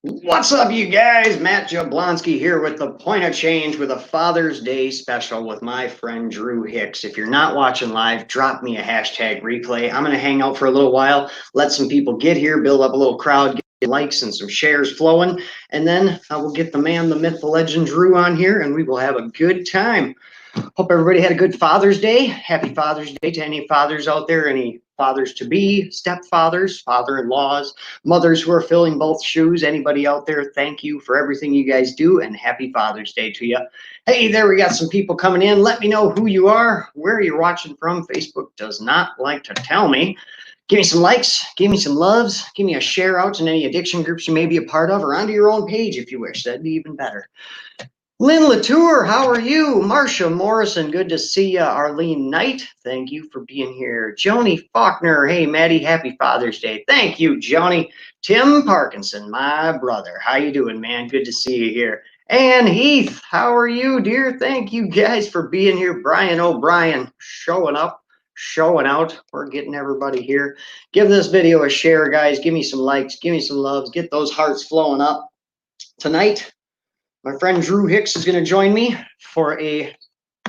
What's up, you guys? Matt Jablonski here with the Point of Change with a Father's Day special with my friend Dru Hicks. If you're not watching live, drop me a hashtag replay. I'm going to hang out for a little while, let some people get here, build up a little crowd, get likes and some shares flowing, and then I will get the man, the myth, the legend Dru on here, and we will have a good time. Hope everybody had a good Father's Day. Happy Father's Day to any fathers out there, any fathers-to-be, stepfathers, father-in-laws, mothers who are filling both shoes. Anybody out there, thank you for everything you guys do, and happy Father's Day to you. Hey, there we got some people coming in. Let me know who you are, where you're watching from. Facebook does not like to tell me. Give me some likes, give me some loves, give me a share out in any addiction groups you may be a part of, or onto your own page if you wish. That'd be even better. Lynn Latour, how are you? Marcia Morrison, good to see you. Arlene Knight, thank you for being here. Joni Faulkner, hey Maddie, happy Father's Day. Thank you, Joni. Tim Parkinson, my brother, how you doing, man? Good to see you here. Ann Heath, how are you, dear? Thank you guys for being here. Brian O'Brien, showing up, showing out. We're getting everybody here. Give this video a share, guys. Give me some likes, give me some loves, get those hearts flowing up. Tonight, my friend Dru Hicks is going to join me for a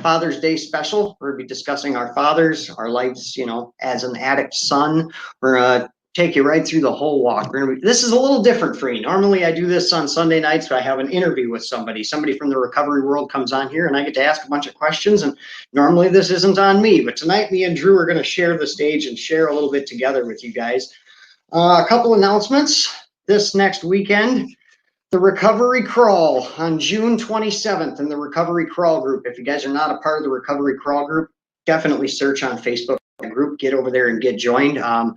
Father's Day special. We're going to be discussing our fathers, our lives, you know, as an addict son. We're going to take you right through the whole walk. This is a little different for me. Normally I do this on Sunday nights, but I have an interview with somebody. Somebody from the recovery world comes on here and I get to ask a bunch of questions. And normally this isn't on me, but tonight me and Dru are going to share the stage and share a little bit together with you guys. A couple announcements this next weekend. The Recovery Crawl on June 27th in the Recovery Crawl group. If you guys are not a part of the Recovery Crawl group, definitely search on Facebook group, get over there and get joined. On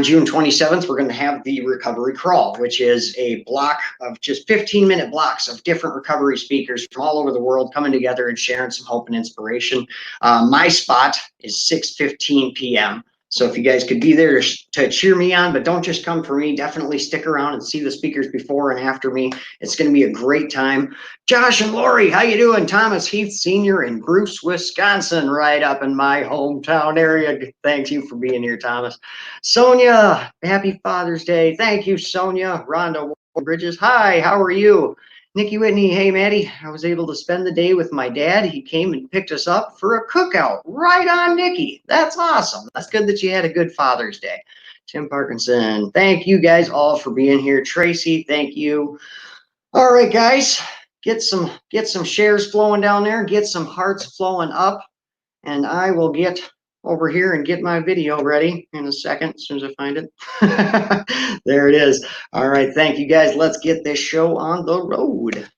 June 27th, we're going to have the Recovery Crawl, which is a block of just 15-minute blocks of different recovery speakers from all over the world coming together and sharing some hope and inspiration. My spot is 6:15 p.m. So if you guys could be there to cheer me on, but don't just come for me, definitely stick around and see the speakers before and after me. It's going to be a great time. Josh and Lori, how you doing? Thomas Heath Sr. in Bruce, Wisconsin, right up in my hometown area. Thank you for being here, Thomas. Sonia, happy Father's Day. Thank you, Sonia. Rhonda Bridges, hi, how are you? Nikki Whitney, hey Maddie, I was able to spend the day with my dad. He came and picked us up for a cookout. Right on, Nikki. That's awesome. That's good that you had a good Father's Day. Tim Parkinson, thank you guys all for being here. Tracy, thank you. All right, guys, get some shares flowing down there, get some hearts flowing up, and I will get over here and get my video ready in a second as soon as I find it. There it is. All right, thank you guys. Let's get this show on the road.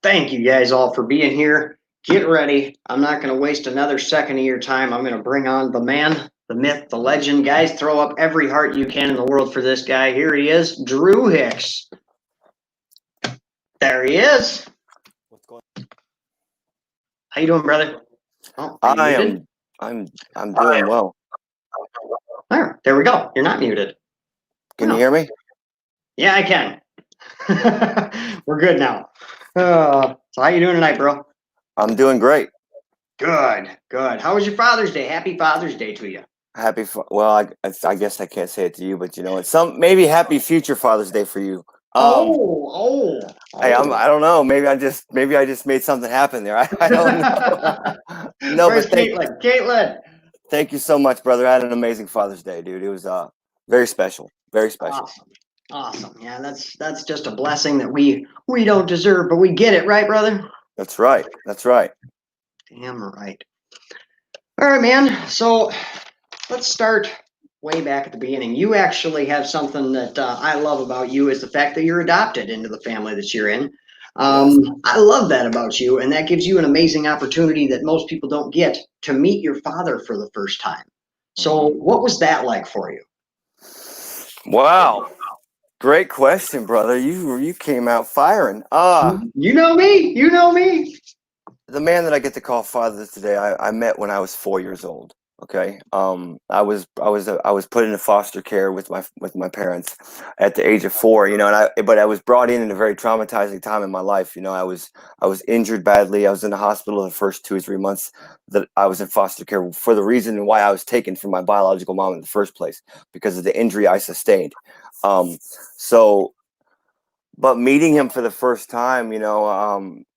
Thank you guys all for being here. Get ready. I'm not going to waste another second of your time. I'm going to bring on the man, the myth, the legend. Guys, throw up every heart you can in the world for this guy. Here he is, Dru Hicks. There he is. What's going on? How you doing, brother? Oh, I'm doing well. There we go. You're not muted. Can you hear me? Yeah, I can. We're good now. So how you doing tonight, bro? I'm doing great. Good. How was your Father's Day? Happy Father's Day to you. Well, I guess I can't say it to you, but you know, it's maybe happy future Father's Day for you. Hey, I don't know. Maybe I just made something happen there. I don't know. No, Where's Caitlin? Thank you so much, brother. I had an amazing Father's Day, dude. It was very special. Very special. Awesome. Yeah, that's just a blessing that we don't deserve, but we get it, right, brother? That's right. Damn right. All right, man. So let's start way back at the beginning. You actually have something that I love about you is the fact that you're adopted into the family that you're in. I love that about you, and that gives you an amazing opportunity that most people don't get to meet your father for the first time. So what was that like for you? Wow. Great question, brother. You came out firing. You know me. You know me. The man that I get to call father today, I met when I was 4 years old. Okay, I was put into foster care with my parents at the age of 4. You know, but I was brought in a very traumatizing time in my life. You know, I was injured badly. I was in the hospital the first 2 or 3 months that I was in foster care for the reason why I was taken from my biological mom in the first place, because of the injury I sustained. Um, so but meeting him for the first time,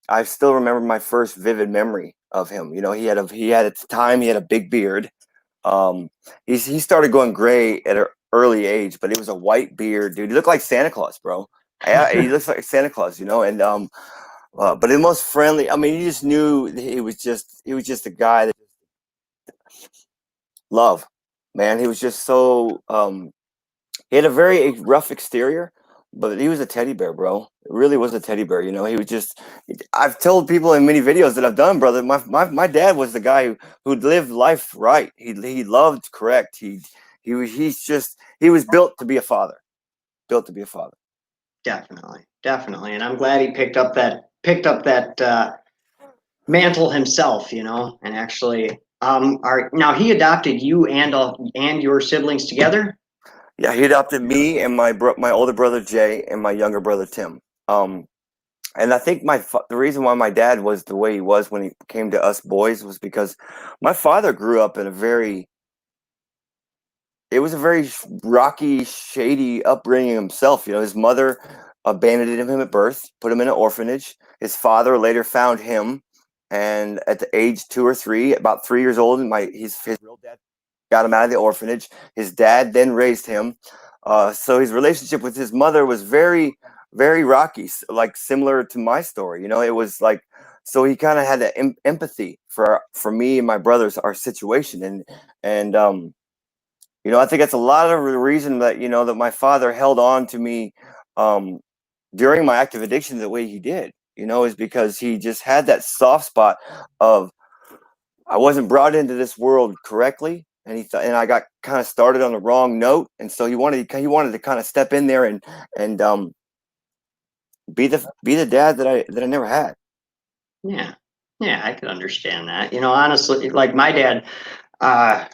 I still remember my first vivid memory of him. You know, he had at the time he had a big beard. He started going gray at an early age, but it was a white beard, dude. He looked like Santa Claus, bro. He looks like Santa Claus, and but the most friendly. I mean, you just knew he was just a guy that love, man. He was just so he had a very rough exterior, but he was a teddy bear, bro. It really was a teddy bear. You know, he was just. I've told people in many videos that I've done, brother. My dad was the guy who lived life right. He loved correct. He was built to be a father. Built to be a father. Definitely, definitely, and I'm glad he picked up that mantle himself. And actually, are now he adopted you and your siblings together. Yeah, he adopted me and my older brother Jay and my younger brother Tim. Um, and I think the reason why my dad was the way he was when he came to us boys was because my father grew up in it was a very rocky, shady upbringing himself. You know, his mother abandoned him at birth, put him in an orphanage. His father later found him, and at the age 2 or 3, about 3 years old, and his real dad got him out of the orphanage. His dad then raised him. So his relationship with his mother was very, very rocky, like similar to my story. You know, it was like, so he kind of had that empathy for me and my brothers, our situation, and I think that's a lot of the reason that my father held on to me um, during my active addiction the way he did. Is because he just had that soft spot of I wasn't brought into this world correctly, and and I got kind of started on the wrong note, and so he wanted to kind of step in there and be the dad that I never had. Yeah, yeah, I could understand that. Honestly, like my dad. Uh,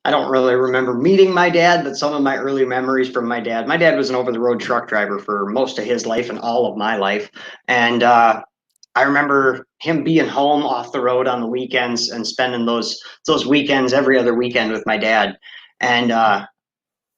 I don't really remember meeting my dad, but some of my early memories from my dad. My dad was an over-the-road truck driver for most of his life and all of my life, and I remember him being home off the road on the weekends and spending those weekends every other weekend with my dad. And I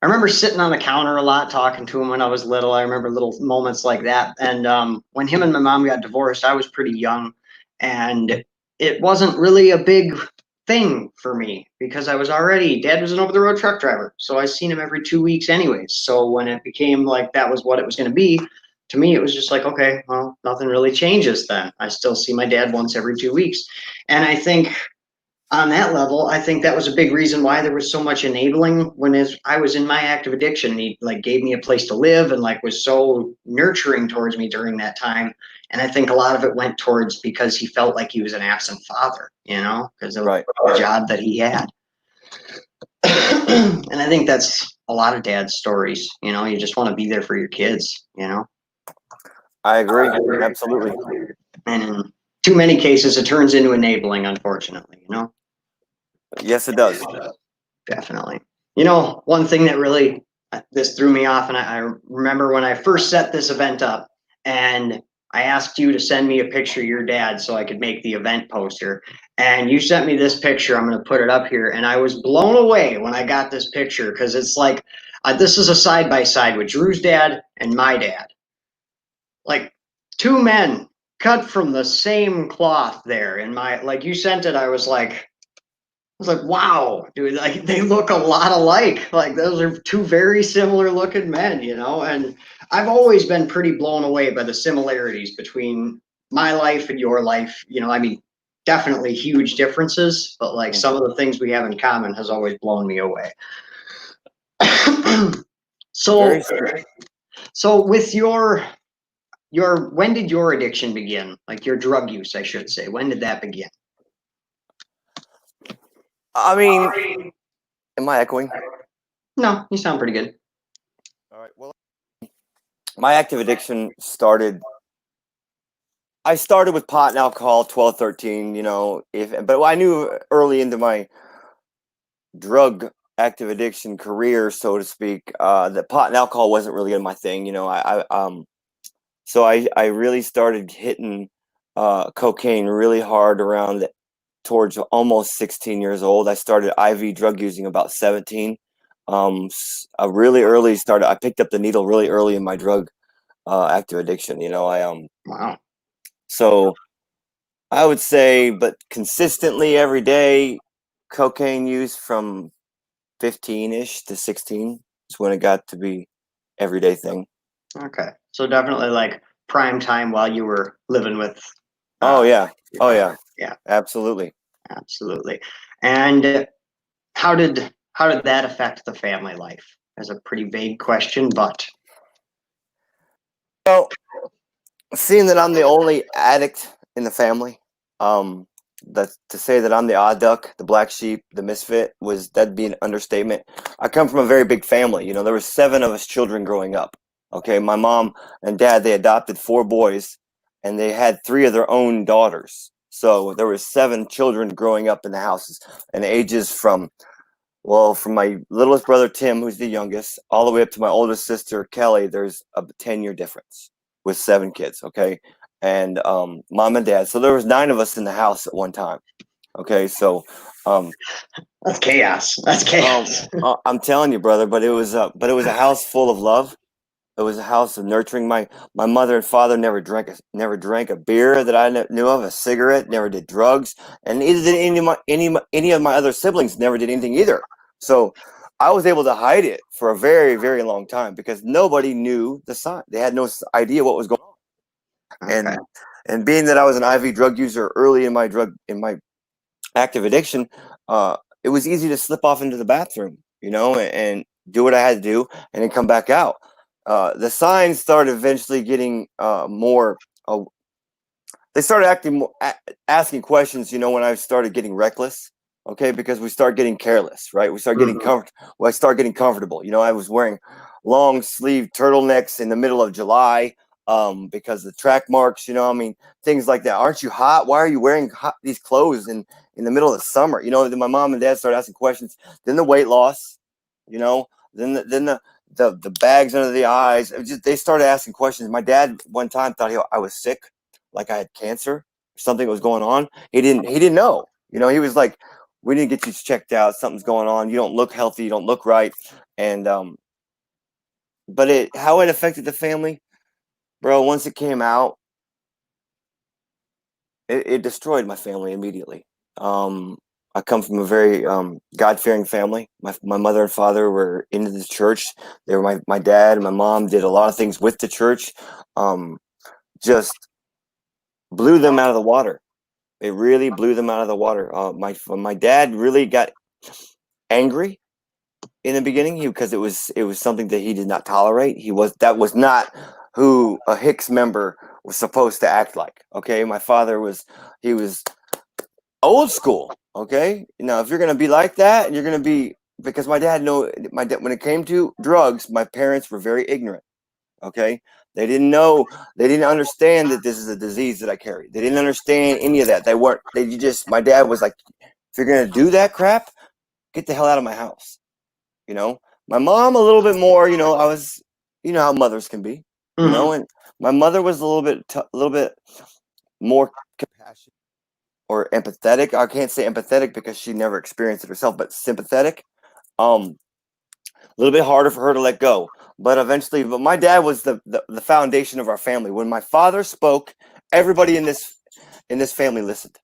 remember sitting on the counter a lot talking to him when I was little. I remember little moments like that. And when him and my mom got divorced, I was pretty young, and it wasn't really a big thing for me because dad was an over the road truck driver. So I seen him every 2 weeks anyways. So when it became like that was what it was going to be, to me, it was just like, okay, well, nothing really changes then. I still see my dad once every 2 weeks. And I think on that level, I think that was a big reason why there was so much enabling I was in my active addiction. He like gave me a place to live and like was so nurturing towards me during that time. And I think a lot of it went towards because he felt like he was an absent father, because of Right. the job that he had. And I think that's a lot of dad's stories. You just want to be there for your kids. I agree. Absolutely. And in too many cases, it turns into enabling, unfortunately. Yes, it does. Definitely. One thing that really this threw me off, and I remember when I first set this event up, and I asked you to send me a picture of your dad so I could make the event poster, and you sent me this picture. I'm going to put it up here, and I was blown away when I got this picture because it's like this is a side by side with Drew's dad and my dad, like two men cut from the same cloth there. And like you sent it, I was like, wow, dude, like they look a lot alike. Like those are two very similar looking men. And I've always been pretty blown away by the similarities between my life and your life. I mean, definitely huge differences, but like some of the things we have in common has always blown me away. so, Very. so with your when did your addiction begin? Like your drug use, I should say. When did that begin? I mean, am I echoing? No, you sound pretty good. All right. Well, my active addiction started. I started with pot and alcohol, 12, 13, but I knew early into my drug active addiction career, so to speak, that pot and alcohol wasn't really my thing. So I really started hitting cocaine really hard around towards almost 16 years old. I started IV drug using about 17. I really early started. I picked up the needle really early in my drug active addiction. Wow. So I would say, but consistently every day, cocaine use from 15-ish to 16 is when it got to be everyday thing. Okay. So definitely like prime time while you were living with Oh yeah. your Oh father. yeah. Yeah, Absolutely. absolutely. And how did that affect the family life? That's a pretty vague question, but Well, seeing that I'm the only addict in the family, um, that to say that I'm the odd duck, the black sheep, the misfit that'd be an understatement. I come from a very big family. There were 7 of us children growing up. Okay, my mom and dad, they adopted 4 boys, and they had 3 of their own daughters. So there were 7 children growing up in the houses, and ages from my littlest brother Tim, who's the youngest, all the way up to my oldest sister Kelly. There's a 10-year difference with 7 kids. Okay, and mom and dad. So there was 9 of us in the house at one time. Okay, so um, that's chaos. That's chaos. I'm telling you, brother, but it was a house full of love. It was a house of nurturing. My mother and father never drank a beer that I knew of, a cigarette, never did drugs, and neither did any of my other siblings. Never did anything either. So I was able to hide it for a very, very long time because nobody knew the sign. They had no idea what was going on. Okay. And being that I was an IV drug user early in my active addiction, it was easy to slip off into the bathroom, and do what I had to do, and then come back out. The signs started eventually getting more. They started asking questions, when I started getting reckless. Okay, because we start getting careless, right? We start getting Mhm. I start getting comfortable. I was wearing long sleeve turtlenecks in the middle of July, because the track marks. Things like that. Aren't you hot? Why are you wearing these clothes in the middle of the summer? Then my mom and dad started asking questions. Then the weight loss. Then the bags under the eyes. They started asking questions. My dad one time thought I was sick, like I had cancer, something was going on. He didn't know. He was like, "We need to get you checked out. Something's going on. You don't look healthy. You don't look right." And but how it affected the family, bro. Once it came out, it destroyed my family immediately. Um, I come from a very God fearing family. My mother and father were into the church. They were my dad and my mom did a lot of things with the church. Just blew them out of the water. It really blew them out of the water. My dad really got angry in the beginning because it was something that he did not tolerate. That was not who a Hicks member was supposed to act like. Okay, my father he was old school. Okay, now if you're gonna be like that, you're gonna be because my dad when it came to drugs, my parents were very ignorant. Okay, they didn't know, they didn't understand that this is a disease that I carry. They didn't understand any of that. My dad was like, if you're gonna do that crap, get the hell out of my house. You know, my mom a little bit more. I was, how mothers can be. Mhm. And my mother was a little bit more compassionate or empathetic. I can't say empathetic because she never experienced it herself, but sympathetic. A little bit harder for her to let go. But eventually, my dad was the foundation of our family. When my father spoke, everybody in this family listened,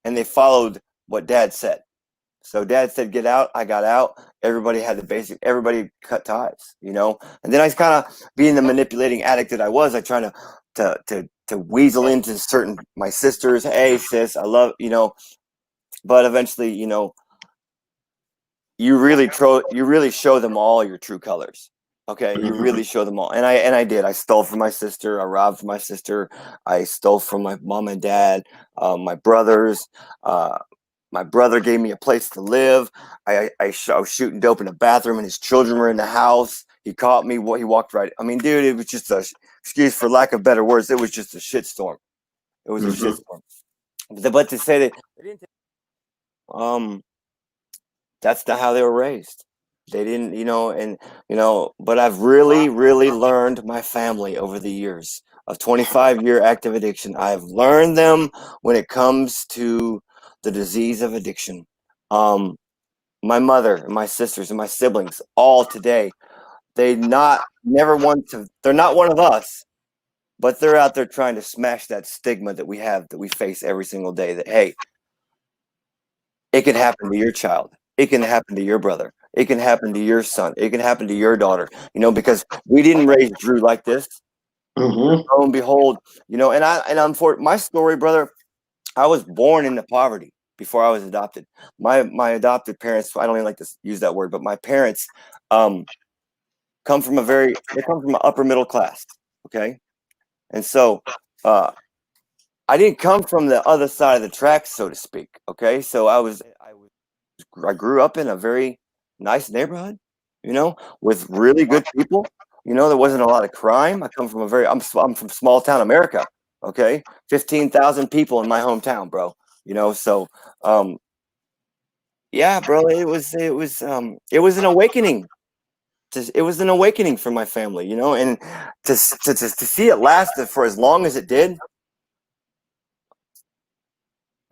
and they followed what dad said. So dad said, get out. I got out. Everybody cut ties, And then I kind of, being the manipulating addict that I was, I try to weasel into my sisters. Hey, sis, I love, but eventually, you really show them all your true colors. Okay, you Mhm. really show them all, and I did. I stole from my sister. I robbed from my sister. I stole from my mom and dad, my brothers. Uh, my brother gave me a place to live. I was shooting dope in the bathroom, and his children were in the house. He caught me. He walked right. I mean, dude, it was just excuse for lack of better words, it was just a shitstorm. It was a shitstorm. But to say that they didn't, that's not how they were raised. They didn't, but I've really, really learned my family over the years of 25-year active addiction. I've learned them when it comes to the disease of addiction. My mother and my sisters and my siblings, all today, they're not one of us, but they're out there trying to smash that stigma that we face every single day, that, hey, it can happen to your child. It can happen to your brother. It can happen to your son. It can happen to your daughter, because we didn't raise Dru like this. Lo and behold, and I'm for my story, brother. I was born into poverty before I was adopted. My adopted parents, I don't even like to use that word, but my parents come from an upper middle class. Okay. And so I didn't come from the other side of the tracks, so to speak. Okay. So I grew up in a very nice neighborhood, with really good people. There wasn't a lot of crime. I come from I'm from small town America. Okay. 15,000 people in my hometown, bro. So yeah, bro, it was an awakening. It was an awakening for my family, and to see it last for as long as it did.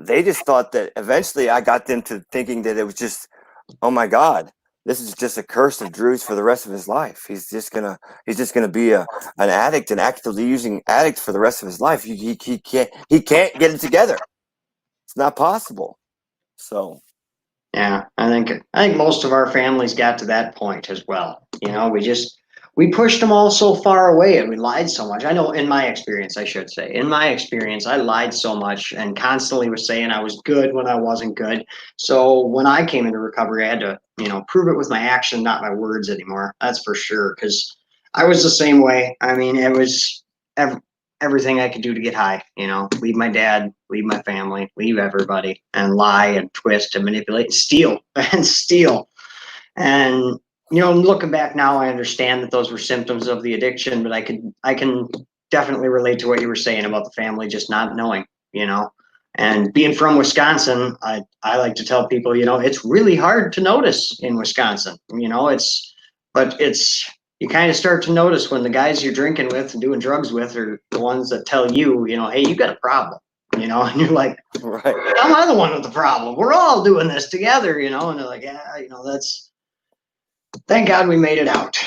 They just thought that eventually I got them to thinking that it was just, oh my God, this is just a curse of Dru's for the rest of his life. He's just gonna be an addict, an actively using addict for the rest of his life. He can't get it together. It's not possible. So yeah, I think most of our families got to that point as well. We pushed them all so far away, and we lied so much. I know, in my experience, I should say, I lied so much and constantly was saying I was good when I wasn't good. So when I came into recovery, I had to, prove it with my action, not my words anymore. That's for sure. Because I was the same way. I mean, it was everything I could do to get high, leave my dad, leave my family, leave everybody, and lie and twist and manipulate and steal and steal. And, looking back now, I understand that those were symptoms of the addiction, but I can definitely relate to what you were saying about the family just not knowing, and being from Wisconsin, I like to tell people, it's really hard to notice in Wisconsin, it's, you kind of start to notice when the guys you're drinking with and doing drugs with are the ones that tell you, hey, you got a problem, and you're like, right, am I the one with the problem? We're all doing this together, and they're like, yeah, that's, thank God we made it out.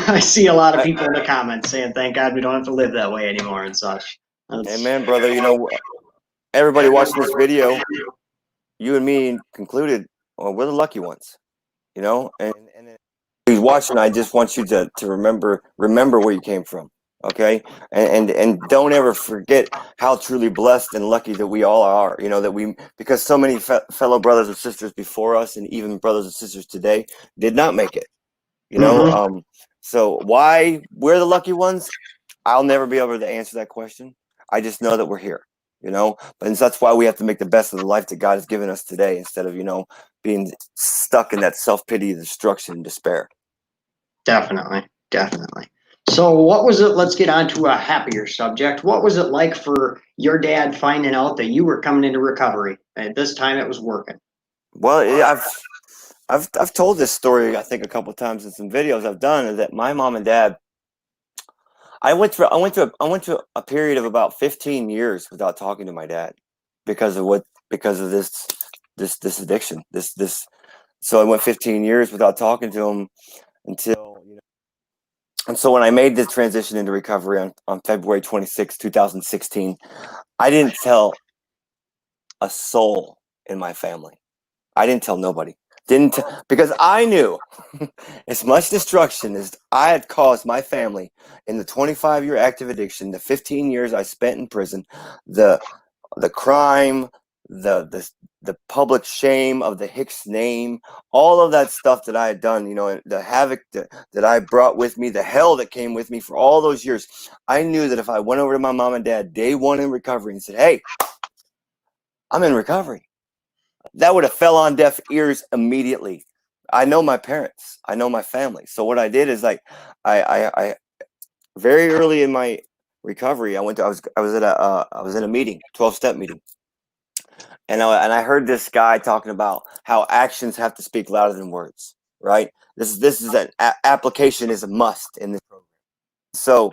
I see a lot of people in the comments saying, thank God we don't have to live that way anymore and such. Amen, brother. Everybody watching this video, you and me included, well, we're the lucky ones, and who's watching, I just want you to remember where you came from. Okay. And don't ever forget how truly blessed and lucky that we all are, because so many fellow brothers and sisters before us, and even brothers and sisters today, did not make it, so why we're the lucky ones, I'll never be able to answer that question. I just know that we're here, but that's why we have to make the best of the life that God has given us today, instead of, being stuck in that self-pity, destruction, and despair. Definitely. So what was it? Let's get on to a happier subject. What was it like for your dad finding out that you were coming into recovery? At this time, it was working. Well, I've told this story, I think, a couple of times in some videos I've done, is that my mom and dad, I went through a period of about 15 years without talking to my dad because of this addiction. So I went 15 years without talking to him until, and so when I made the transition into recovery on February 26, 2016, I didn't tell a soul in my family. I didn't tell nobody. Because I knew as much destruction as I had caused my family in the 25-year active addiction, the 15 years I spent in prison, the crime, the public shame of the Hicks name, all of that stuff that I had done, the havoc that I brought with me, the hell that came with me for all those years. I knew that if I went over to my mom and dad day one in recovery and said, hey, I'm in recovery, that would have fell on deaf ears immediately. I know my parents, I know my family. So what I did is like, I very early in my recovery, I was in a meeting, 12-step meeting. And I heard this guy talking about how actions have to speak louder than words, right? This is an application is a must in this program. So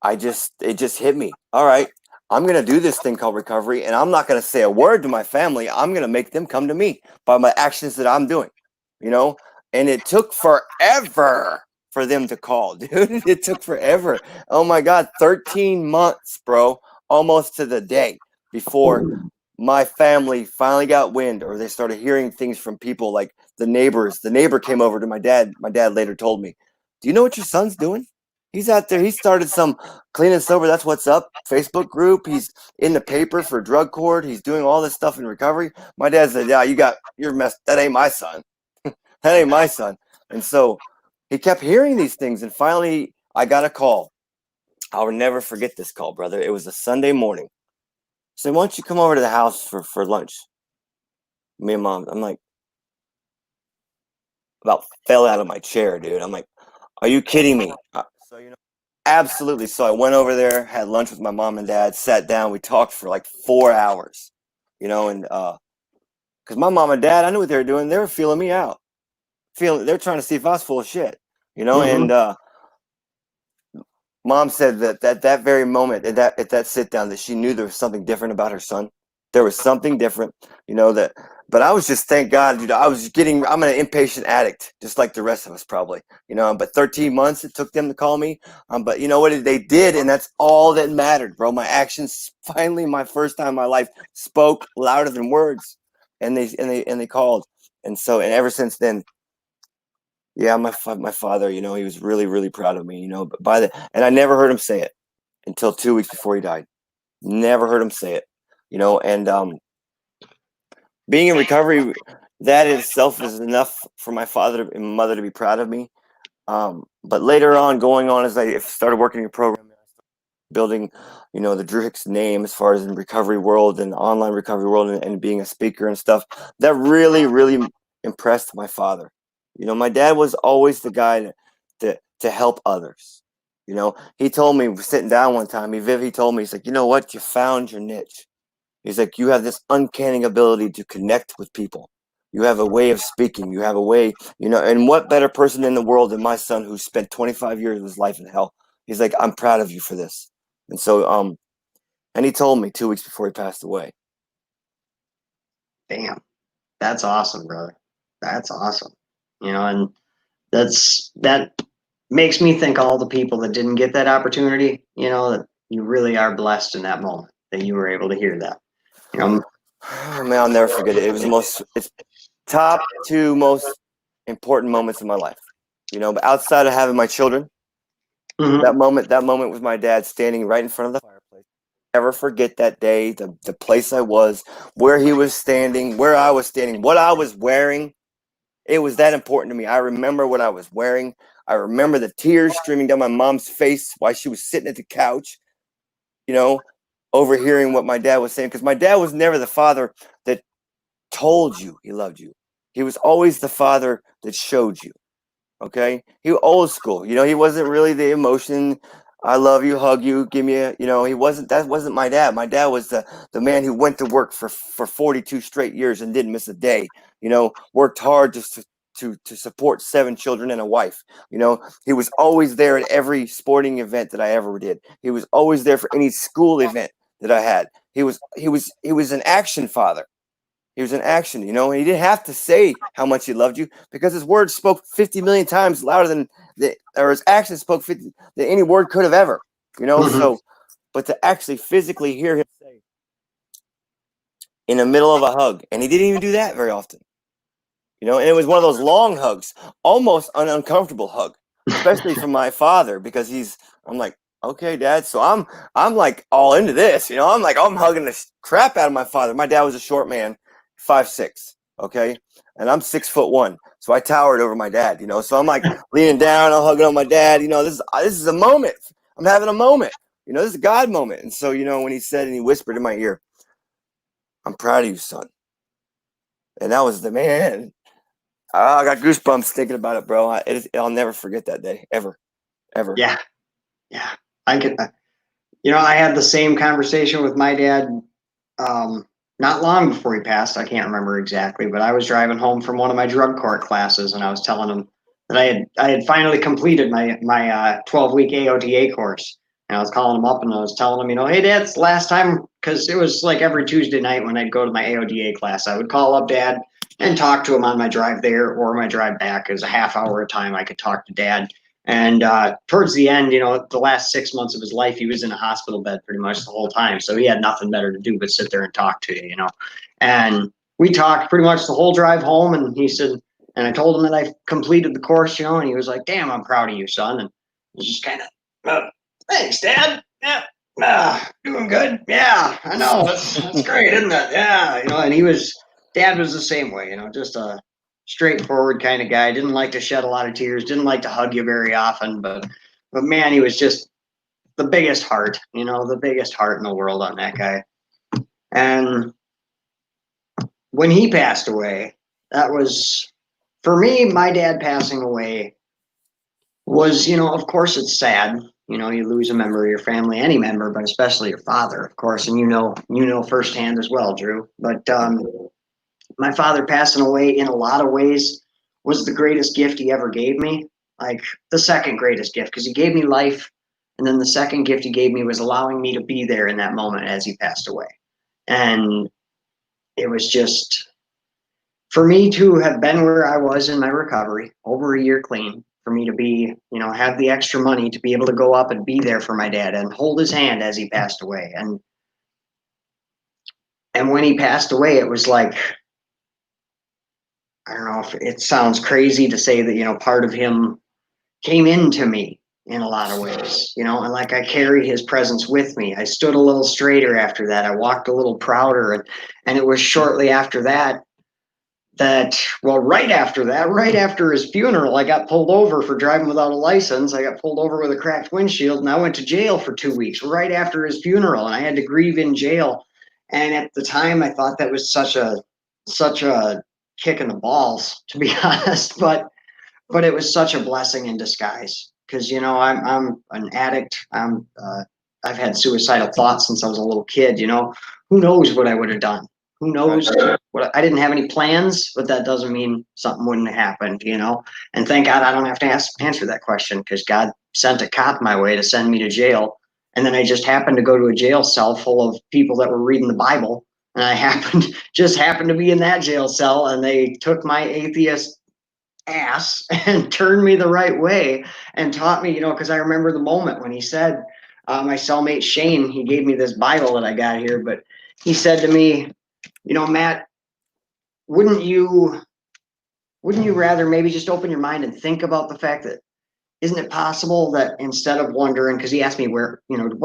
it just hit me. All right, I'm gonna do this thing called recovery, and I'm not gonna say a word to my family. I'm gonna make them come to me by my actions that I'm doing, you know. And it took forever for them to call, dude. It took forever. Oh my God, 13 months, bro, almost to the day before my family finally got wind, or they started hearing things from people like the neighbors. The neighbor came over to my dad. My dad later told me, "Do you know what your son's doing? He's out there. He started some clean and sober. That's what's up Facebook group. He's in the paper for drug court. He's doing all this stuff in recovery." My dad said, "Yeah, you're messed. That ain't my son. That ain't my son." And so he kept hearing these things, and finally I got a call. I'll never forget this call, brother. It was a Sunday morning. So why don't you come over to the house for lunch? Me and mom. I'm like, about fell out of my chair, dude. I'm like, are you kidding me? So absolutely. So I went over there, had lunch with my mom and dad, sat down, we talked for like 4 hours, and because my mom and dad, I knew what they were doing. They were feeling me out, they're trying to see if I was full of shit, Mm-hmm. and mom said that very moment at that sit down that she knew there was something different about her son. There was something different, that. But I was just, thank God, dude. I'm an impatient addict, just like the rest of us probably, But 13 months it took them to call me. But you know what they did, and that's all that mattered, bro. My actions, finally, my first time in my life, spoke louder than words, and they called, and ever since then, yeah, my father, he was really, really proud of me, But and I never heard him say it until 2 weeks before he died. Never heard him say it, And being in recovery, that itself is enough for my father and mother to be proud of me. But later on, going on as I started working in a program, building, the Dru Hicks name as far as in recovery world and online recovery world, and being a speaker and stuff, that really, really impressed my father. My dad was always the guy to help others. He told me, sitting down one time, he told me, he's like, you know what, you found your niche. He's like, you have this uncanny ability to connect with people. You have a way of speaking. You have a way, and what better person in the world than my son, who spent 25 years of his life in hell? He's like, I'm proud of you for this. And so, and he told me 2 weeks before he passed away. Damn, that's awesome, brother. That's awesome. And that makes me think all the people that didn't get that opportunity, that you really are blessed in that moment that you were able to hear that. Oh, man, I'll never forget it. It's top two most important moments in my life. But outside of having my children, Mhm. that moment with my dad standing right in front of the fireplace. Never forget that day, the place I was, where he was standing, where I was standing, what I was wearing. It was that important to me. I remember what I was wearing. I remember the tears streaming down my mom's face while she was sitting at the couch, overhearing what my dad was saying. Because my dad was never the father that told you he loved you. He was always the father that showed you. Okay, he was old school. He wasn't really the emotion. I love you, hug you, give me a. He wasn't. That wasn't my dad. My dad was the man who went to work for 42 straight years and didn't miss a day. Worked hard just to support 7 children and a wife. He was always there at every sporting event that I ever did. He was always there for any school event that I had. He was an action father. He was in action, and he didn't have to say how much he loved you, because his words spoke 50 million times louder than or his actions spoke 50 than any word could have ever, Mhm. So, but to actually physically hear him say in the middle of a hug, and he didn't even do that very often, and it was one of those long hugs, almost an uncomfortable hug, especially from my father, because I'm like, okay, Dad. So I'm like all into this, I'm hugging the crap out of my father. My dad was a short man, 5'6", okay, and I'm 6'1", so I towered over my dad, So I'm like leaning down, I'm hugging on my dad, This is a moment. I'm having a moment, This is a God moment. And so when he said, and he whispered in my ear, "I'm proud of you, son," and that was the man. I got goosebumps thinking about it, bro. I'll never forget that day, ever. Yeah, yeah. I could, I had the same conversation with my dad not long before he passed. I can't remember exactly, but I was driving home from one of my drug court classes, and I was telling him that I had finally completed my 12-week AODA course. And I was calling him up and I was telling him, hey, Dad, it's the last time, because it was like every Tuesday night when I'd go to my AODA class, I would call up Dad and talk to him on my drive there or my drive back. It was a half hour at a time I could talk to Dad. And towards the end, the last 6 months of his life, he was in a hospital bed pretty much the whole time. So he had nothing better to do but sit there and talk to you. And we talked pretty much the whole drive home. And he said, and I told him that I completed the course, and he was like, damn, I'm proud of you, son. And it was just kind of, thanks, Dad. Yeah. Doing good. Yeah, I know. That's great, isn't it? Yeah. And Dad was the same way, just a straightforward kind of guy. Didn't like to shed a lot of tears. Didn't like to hug you very often, but man, he was just the biggest heart. The biggest heart in the world on that guy. And when he passed away, that was for me. My dad passing away was, of course, it's sad. You lose a member of your family, any member, but especially your father, of course, and you know firsthand as well, Drew. But my father passing away in a lot of ways was the greatest gift he ever gave me. Like the second greatest gift, because he gave me life. And then the second gift he gave me was allowing me to be there in that moment as he passed away. And it was just for me to have been where I was in my recovery, over a year clean, for me to be, have the extra money to be able to go up and be there for my dad and hold his hand as he passed away. And when he passed away, it was like, I don't know if it sounds crazy to say that, part of him came into me in a lot of ways, and like I carry his presence with me. I stood a little straighter after that. I walked a little prouder. And it was shortly after that, right after his funeral, I got pulled over for driving without a license. I got pulled over with a cracked windshield, and I went to jail for 2 weeks right after his funeral, and I had to grieve in jail. And at the time, I thought that was such a kick in the balls, to be honest. But it was such a blessing in disguise because I'm an addict. I've had suicidal thoughts since I was a little kid. Who knows what I would have done? Who knows what I didn't have any plans, but that doesn't mean something wouldn't have happened. And thank God I don't have to answer that question because God sent a cop my way to send me to jail. And then I just happened to go to a jail cell full of people that were reading the Bible. And I just happened to be in that jail cell, and they took my atheist ass and turned me the right way and taught me, because I remember the moment when he said, my cellmate Shane, he gave me this Bible that I got here, but he said to me, Matt, wouldn't you rather maybe just open your mind and think about the fact that isn't it possible that instead of wondering, because he asked me what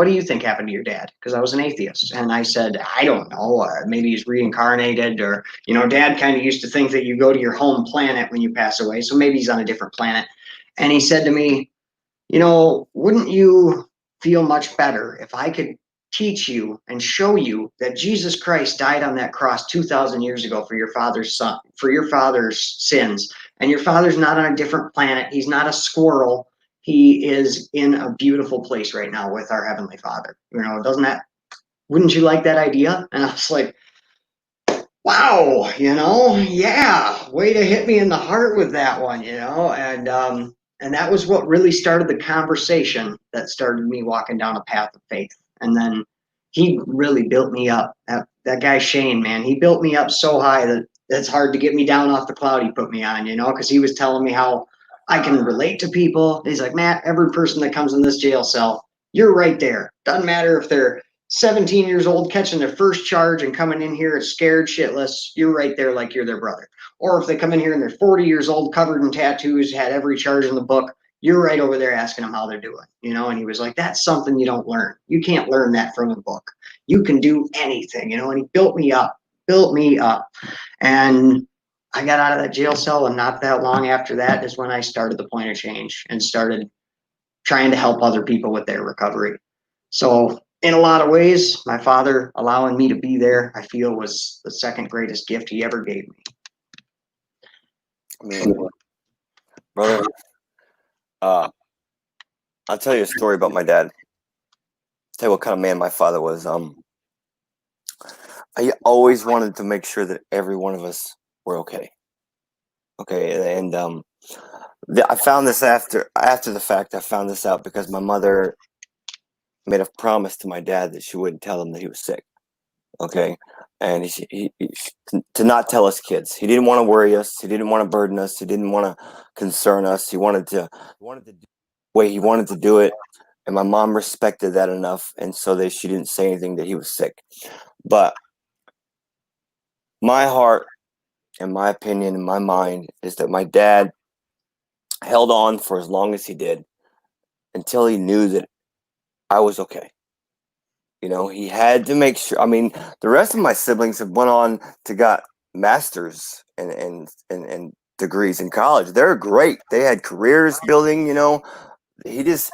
do you think happened to your dad? Because I was an atheist. And I said, I don't know. Maybe he's reincarnated or, Dad kind of used to think that you go to your home planet when you pass away. So maybe he's on a different planet. And he said to me, wouldn't you feel much better if I could teach you and show you that Jesus Christ died on that cross 2,000 years ago for your father's sins, and your father's not on a different planet. He's not a squirrel. He is in a beautiful place right now with our Heavenly Father. Wouldn't you like that idea? And I was like, wow, yeah, way to hit me in the heart with that one, and that was what really started the conversation that started me walking down a path of faith. And then he really built me up. That guy Shane, man, he built me up so high that it's hard to get me down off the cloud he put me on, because he was telling me how I can relate to people. He's like, Matt, every person that comes in this jail cell, you're right there. Doesn't matter if they're 17 years old catching their first charge and coming in here scared shitless, you're right there like you're their brother. Or if they come in here and they're 40 years old, covered in tattoos, had every charge in the book, you're right over there asking them how they're doing, and he was like, that's something you don't learn. You can't learn that from a book. You can do anything, and he built me up. And I got out of that jail cell, and not that long after that is when I started the Point of Change and started trying to help other people with their recovery. So in a lot of ways, my father allowing me to be there, I feel was the second greatest gift he ever gave me. I mean, brother, I'll tell you a story about my dad. Tell you what kind of man my father was. I always wanted to make sure that every one of us were okay. Okay, and I found this after the fact. I found this out because my mother made a promise to my dad that she wouldn't tell him that he was sick. Okay, and to not tell us kids. He didn't want to worry us. He didn't want to burden us. He didn't want to concern us. He wanted to do the way he wanted to do it, and my mom respected that enough, and so that she didn't say anything that he was sick. But my heart and my opinion and my mind is that my dad held on for as long as he did until he knew that I was okay. You know, he had to make sure. I mean, the rest of my siblings have went on to got masters and degrees in college. They're great. They had careers building. You know, he just.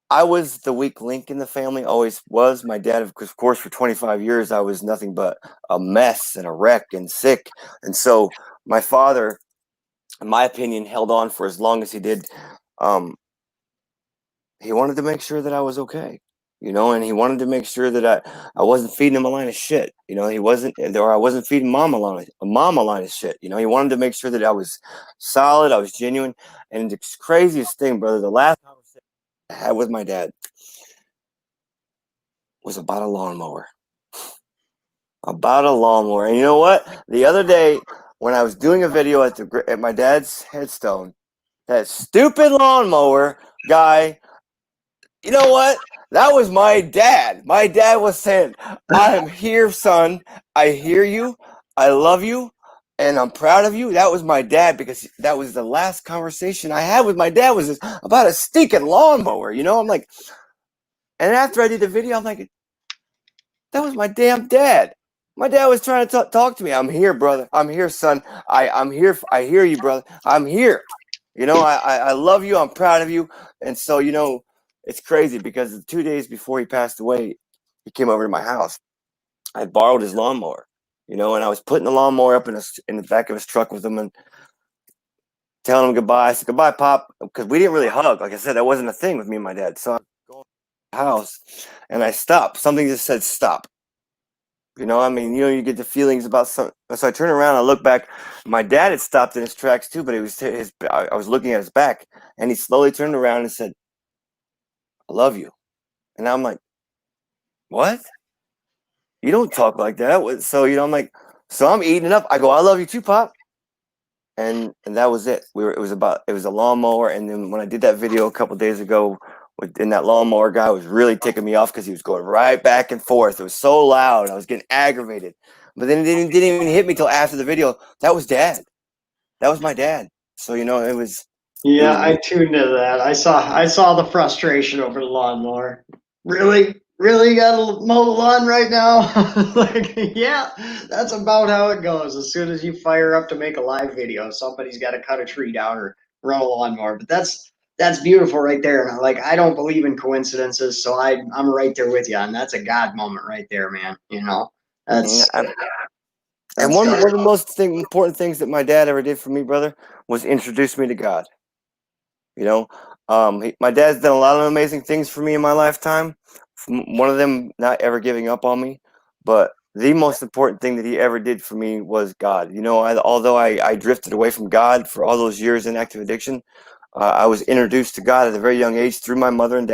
I was the weak link in the family. Always was. My dad, of course, for 25 years, I was nothing but a mess and a wreck and sick. And so my father, in my opinion, held on for as long as he did. He wanted to make sure that I was okay, you know, and he wanted to make sure that I wasn't feeding him a line of shit, you know. He wasn't, or I wasn't feeding mom a line of shit, you know. He wanted to make sure that I was solid, I was genuine. And the craziest thing, brother, the last conversation I had with my dad was about a lawnmower. About a lawnmower. And you know what? The other day when I was doing a video at my dad's headstone, that stupid lawnmower guy, you know what? That was my dad. My dad was saying, I am here, son. I hear you. I love you. And I'm proud of you. That was my dad, because that was the last conversation I had with my dad, was about a stinking lawnmower. You know, I'm like, and after I did the video, I'm like, that was my damn dad. My dad was trying to talk to me. I'm here, brother. I'm here, son. I'm here. I hear you, brother. I'm here. You know, I love you. I'm proud of you. And so, you know, it's crazy because 2 days before he passed away, he came over to my house. I borrowed his lawnmower, you know, and I was putting the lawnmower up in the back of his truck with him and telling him goodbye. I said, goodbye, Pop, because we didn't really hug. Like I said, that wasn't a thing with me and my dad. So I'm going to the house and I stopped. Something just said stop. You know, I mean, you know, you get the feelings about something. So I turn around, I look back. My dad had stopped in his tracks too, but it was I was looking at his back, and he slowly turned around and said, I love you. And I'm like, what? You don't talk like that. So, you know, I'm like, so I'm eating it up. I go, I love you too, Pop. And that was it. It was a lawnmower. And then when I did that video a couple days ago, and that lawnmower guy was really ticking me off because he was going right back and forth. It was so loud. I was getting aggravated. But then it didn't even hit me till after the video. That was dad. That was my dad. So, you know, it was. Yeah, I tuned into that. I saw the frustration over the lawnmower. Really? Really, you gotta mow the lawn right now? Like, yeah, that's about how it goes. As soon as you fire up to make a live video, somebody's got to cut a tree down or run a lawnmower. But that's beautiful right there. And like, I don't believe in coincidences, so I'm right there with you. And that's a God moment right there, man. You know, that's and one of the most important things that my dad ever did for me, brother, was introduce me to God. You know, my dad's done a lot of amazing things for me in my lifetime. One of them, not ever giving up on me, but the most important thing that he ever did for me was God. You know, although I drifted away from God for all those years in active addiction, I was introduced to God at a very young age through my mother and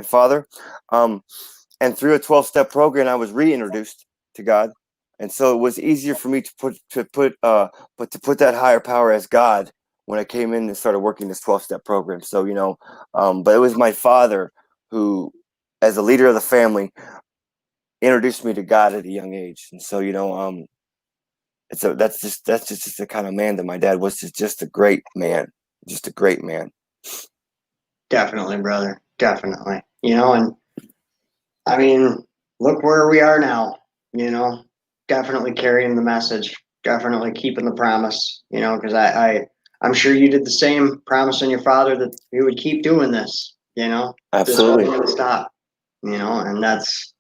father, and through a 12-step program, I was reintroduced to God, and so it was easier for me to put that higher power as God when I came in and started working this 12-step program. So, you know, but it was my father who, as a leader of the family, introduced me to God at a young age. And so, you know, that's just the kind of man that my dad was. Just a great man, just a great man. Definitely, brother. Definitely. You know, and I mean, look where we are now, you know, definitely carrying the message, definitely keeping the promise, you know, because I'm sure you did the same, promising your father that you would keep doing this, you know. Absolutely. This wasn't going to stop, you know, and that's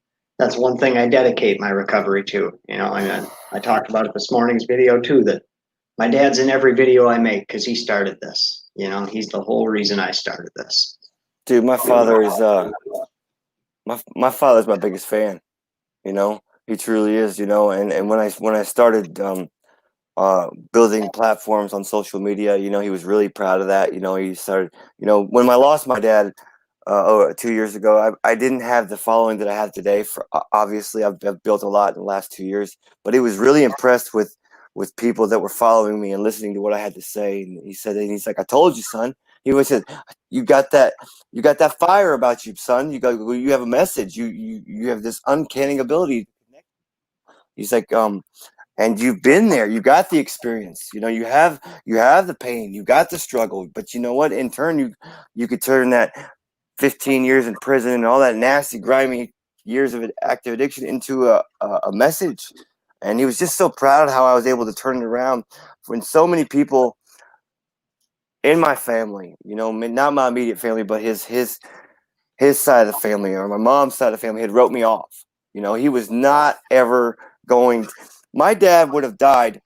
one thing I dedicate my recovery to, you know, and I talked about it this morning's video too, that My dad's in every video I make because he started this. You know, he's the whole reason I started this. Dude, my father is my father's my biggest fan. You know, he truly is. You know, and when I started building platforms on social media, you know, he was really proud of that. You know, he started. You know, when I lost my dad 2 years ago, I didn't have the following that I have today. For obviously, I've built a lot in the last 2 years, but he was really impressed with people that were following me and listening to what I had to say. And he said, and he's like, "I told you, son." He always said, "You got that fire about you, son. You have a message. You have this uncanny ability." He's like, and you've been there. You got the experience. You know, you have the pain. You got the struggle. But you know what? In turn, you could turn that 15 years in prison and all that nasty, grimy years of active addiction into a message. And he was just so proud of how I was able to turn it around when so many people in my family, you know, not my immediate family, but his side of the family or my mom's side of the family had wrote me off. You know, he was not ever going. My dad would have died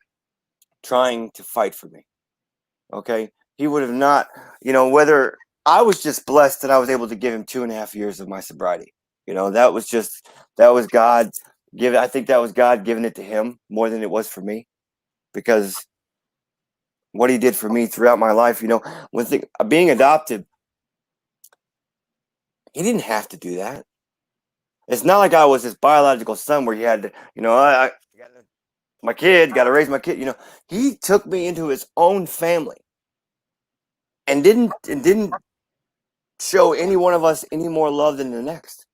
trying to fight for me. Okay. He would have not, you know, whether I was just blessed that I was able to give him 2.5 years of my sobriety. You know, that was God give. I think that was God giving it to him more than it was for me, because what he did for me throughout my life, you know, being adopted, he didn't have to do that. It's not like I was his biological son where he had to, you know, my kid, got to raise my kid. You know, he took me into his own family and didn't show any one of us any more love than the next.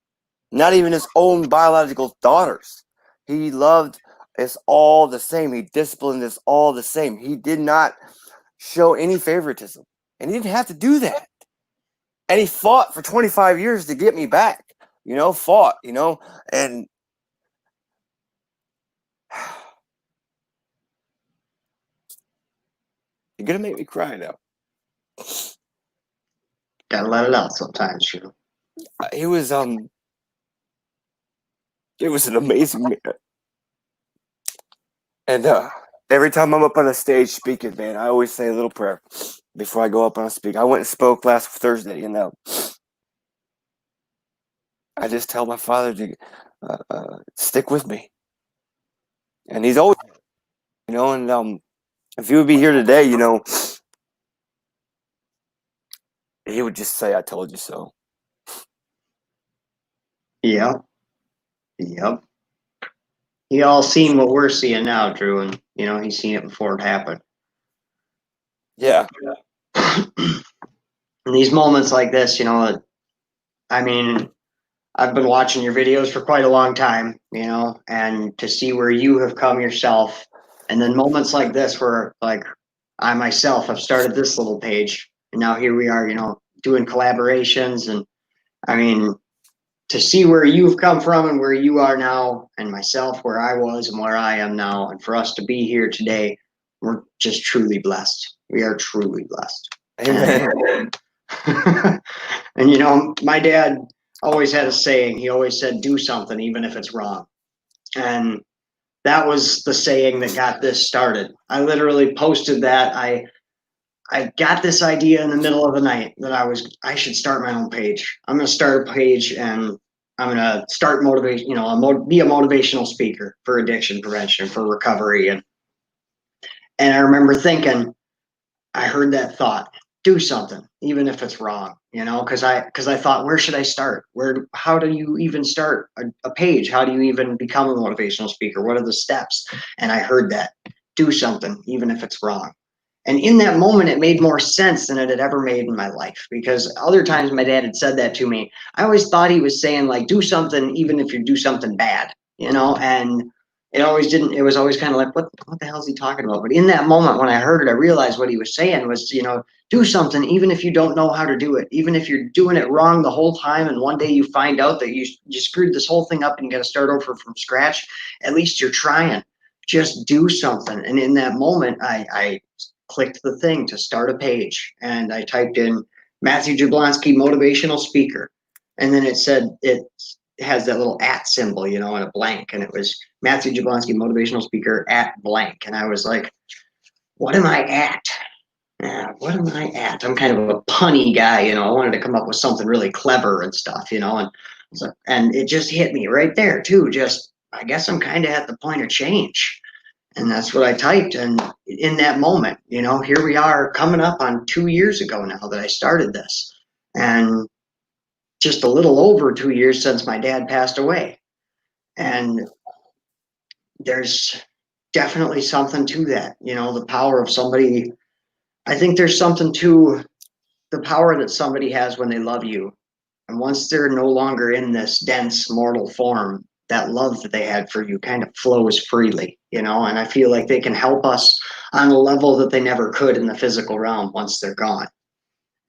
Not even his own biological daughters. He loved us all the same. He disciplined us all the same. He did not show any favoritism, and he didn't have to do that. And he fought for 25 years to get me back. You know, fought. You know, and you're gonna make me cry now. Gotta let it out sometimes, you know. He was it was an amazing man. And every time I'm up on a stage speaking, man, I always say a little prayer before I go up on a speak. I went and spoke last Thursday, you know. I just tell my father to stick with me, and he's always, you know. And if he would be here today, you know, he would just say, "I told you so." Yep. Yep. He all seen what we're seeing now, Drew, and you know, he's seen it before it happened. Yeah. In these moments like this, you know, I mean, I've been watching your videos for quite a long time, you know, and to see where you have come yourself, and then moments like this where, like, I myself have started this little page, and now here we are, you know, doing collaborations, and I mean, to see where you've come from and where you are now, and myself where I was and where I am now, and for us to be here today, we're just truly blessed. We are truly blessed. Amen. And you know, my dad always had a saying. He always said, "Do something, even if it's wrong." And that was the saying that got this started. I literally posted that. I got this idea in the middle of the night that I should start my own page. I'm going to start a page, and I'm going to start motivation. You know, be a motivational speaker for addiction prevention, for recovery, and I remember thinking, I heard that thought, do something, even if it's wrong, you know, because I thought, where should I start? How do you even start a page? How do you even become a motivational speaker? What are the steps? And I heard that, do something, even if it's wrong. And in that moment, it made more sense than it had ever made in my life, because other times my dad had said that to me. I always thought he was saying, like, do something, even if you do something bad, you know, and it always didn't. It was always kind of like, what the hell is he talking about? But in that moment, when I heard it, I realized what he was saying was, you know, do something, even if you don't know how to do it, even if you're doing it wrong the whole time, and one day you find out that you screwed this whole thing up and you got to start over from scratch. At least you're trying. Just do something. And in that moment, I clicked the thing to start a page, and I typed in Matthew Jablonski motivational speaker, and then it said it has that little at symbol, you know, and a blank, and it was Matthew Jablonski motivational speaker at blank, and I was like, what am I at? What am I at? I'm kind of a punny guy, you know. I wanted to come up with something really clever and stuff, you know, and so, and it just hit me right there too. Just I guess I'm kind of at the point of change, and that's what I typed. And in that moment, you know, here we are coming up on 2 years ago now that I started this, and just a little over 2 years since my dad passed away. And there's definitely something to that, you know, the power of somebody. I think there's something to the power that somebody has when they love you. And once they're no longer in this dense mortal form, that love that they had for you kind of flows freely, you know, and I feel like they can help us on a level that they never could in the physical realm once they're gone.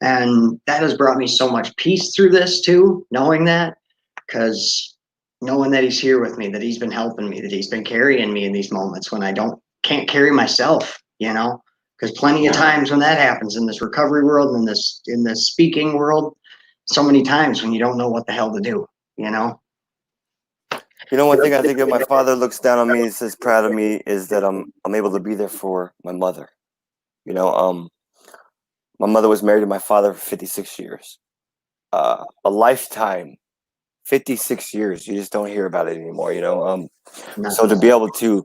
And that has brought me so much peace through this too, knowing that, because knowing that he's here with me, that he's been helping me, that he's been carrying me in these moments when I can't carry myself, you know, because plenty of times when that happens in this recovery world and in this speaking world, so many times when you don't know what the hell to do, you know. You know, one thing I think if my father looks down on me and says proud of me is that I'm able to be there for my mother. You know, my mother was married to my father for 56 years. A lifetime, 56 years. You just don't hear about it anymore, you know. So to be able to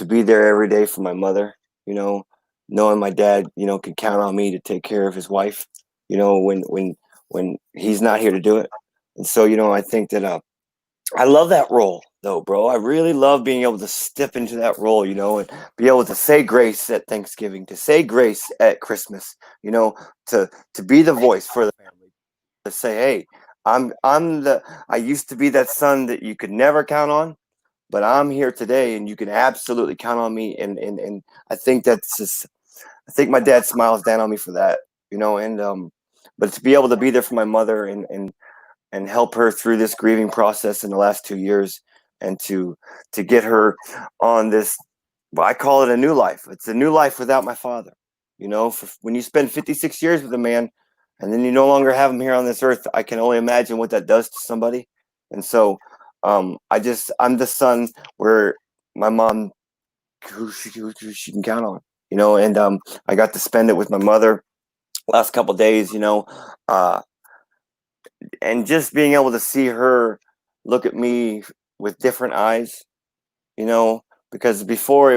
be there every day for my mother, you know, knowing my dad, you know, could count on me to take care of his wife, you know, when he's not here to do it. And so, you know, I think that I love that role though, bro. I really love being able to step into that role, you know, and be able to say grace at Thanksgiving, to say grace at Christmas, you know, to be the voice for the family, to say, hey, I used to be that son that you could never count on, but I'm here today and you can absolutely count on me. And I think that's just, I think my dad smiles down on me for that, you know, and but to be able to be there for my mother and help her through this grieving process in the last 2 years, and to get her on this, well, I call it a new life. It's a new life without my father. You know, when you spend 56 years with a man and then you no longer have him here on this earth, I can only imagine what that does to somebody. And so I'm the son where my mom, who she can count on, you know, and I got to spend it with my mother last couple of days, you know, uh, and just being able to see her look at me with different eyes, you know, because before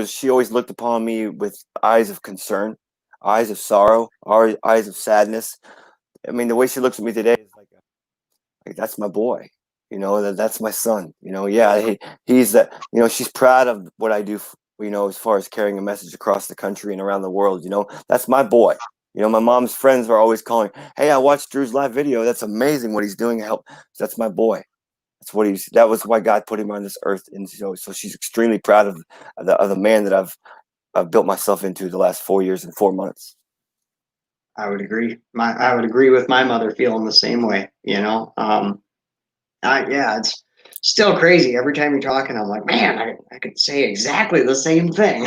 she always looked upon me with eyes of concern, eyes of sorrow, or eyes of sadness. I mean, the way she looks at me today is like that's my boy, you know, that's my son, you know. Yeah, he's that, you know, she's proud of what I do, you know, as far as carrying a message across the country and around the world, you know. That's my boy. You know, my mom's friends are always calling, hey, I watched Drew's live video, that's amazing what he's doing. Help, that's my boy. That was why God put him on this earth. And so she's extremely proud of the man that I've built myself into the last 4 years and 4 months. I would agree. I would agree with my mother feeling the same way, you know. Yeah, it's still crazy. Every time you're talking, I'm like, man, I could say exactly the same thing.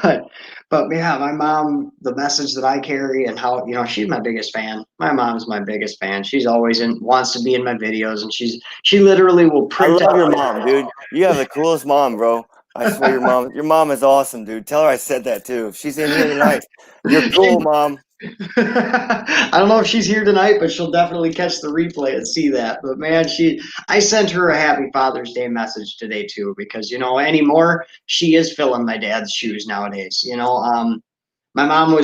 but but yeah, my mom, the message that I carry and how, you know, she's my biggest fan. My mom's my biggest fan. She's always wants to be in my videos, and she literally will I print love out. your mom, dude. You have the coolest mom, bro. I swear your mom is awesome, dude. Tell her I said that too. If she's in here tonight, you're cool, mom. I don't know if she's here tonight, but she'll definitely catch the replay and see that. But man, I sent her a happy Father's Day message today too, because you know, anymore, she is filling my dad's shoes nowadays. You know, my mom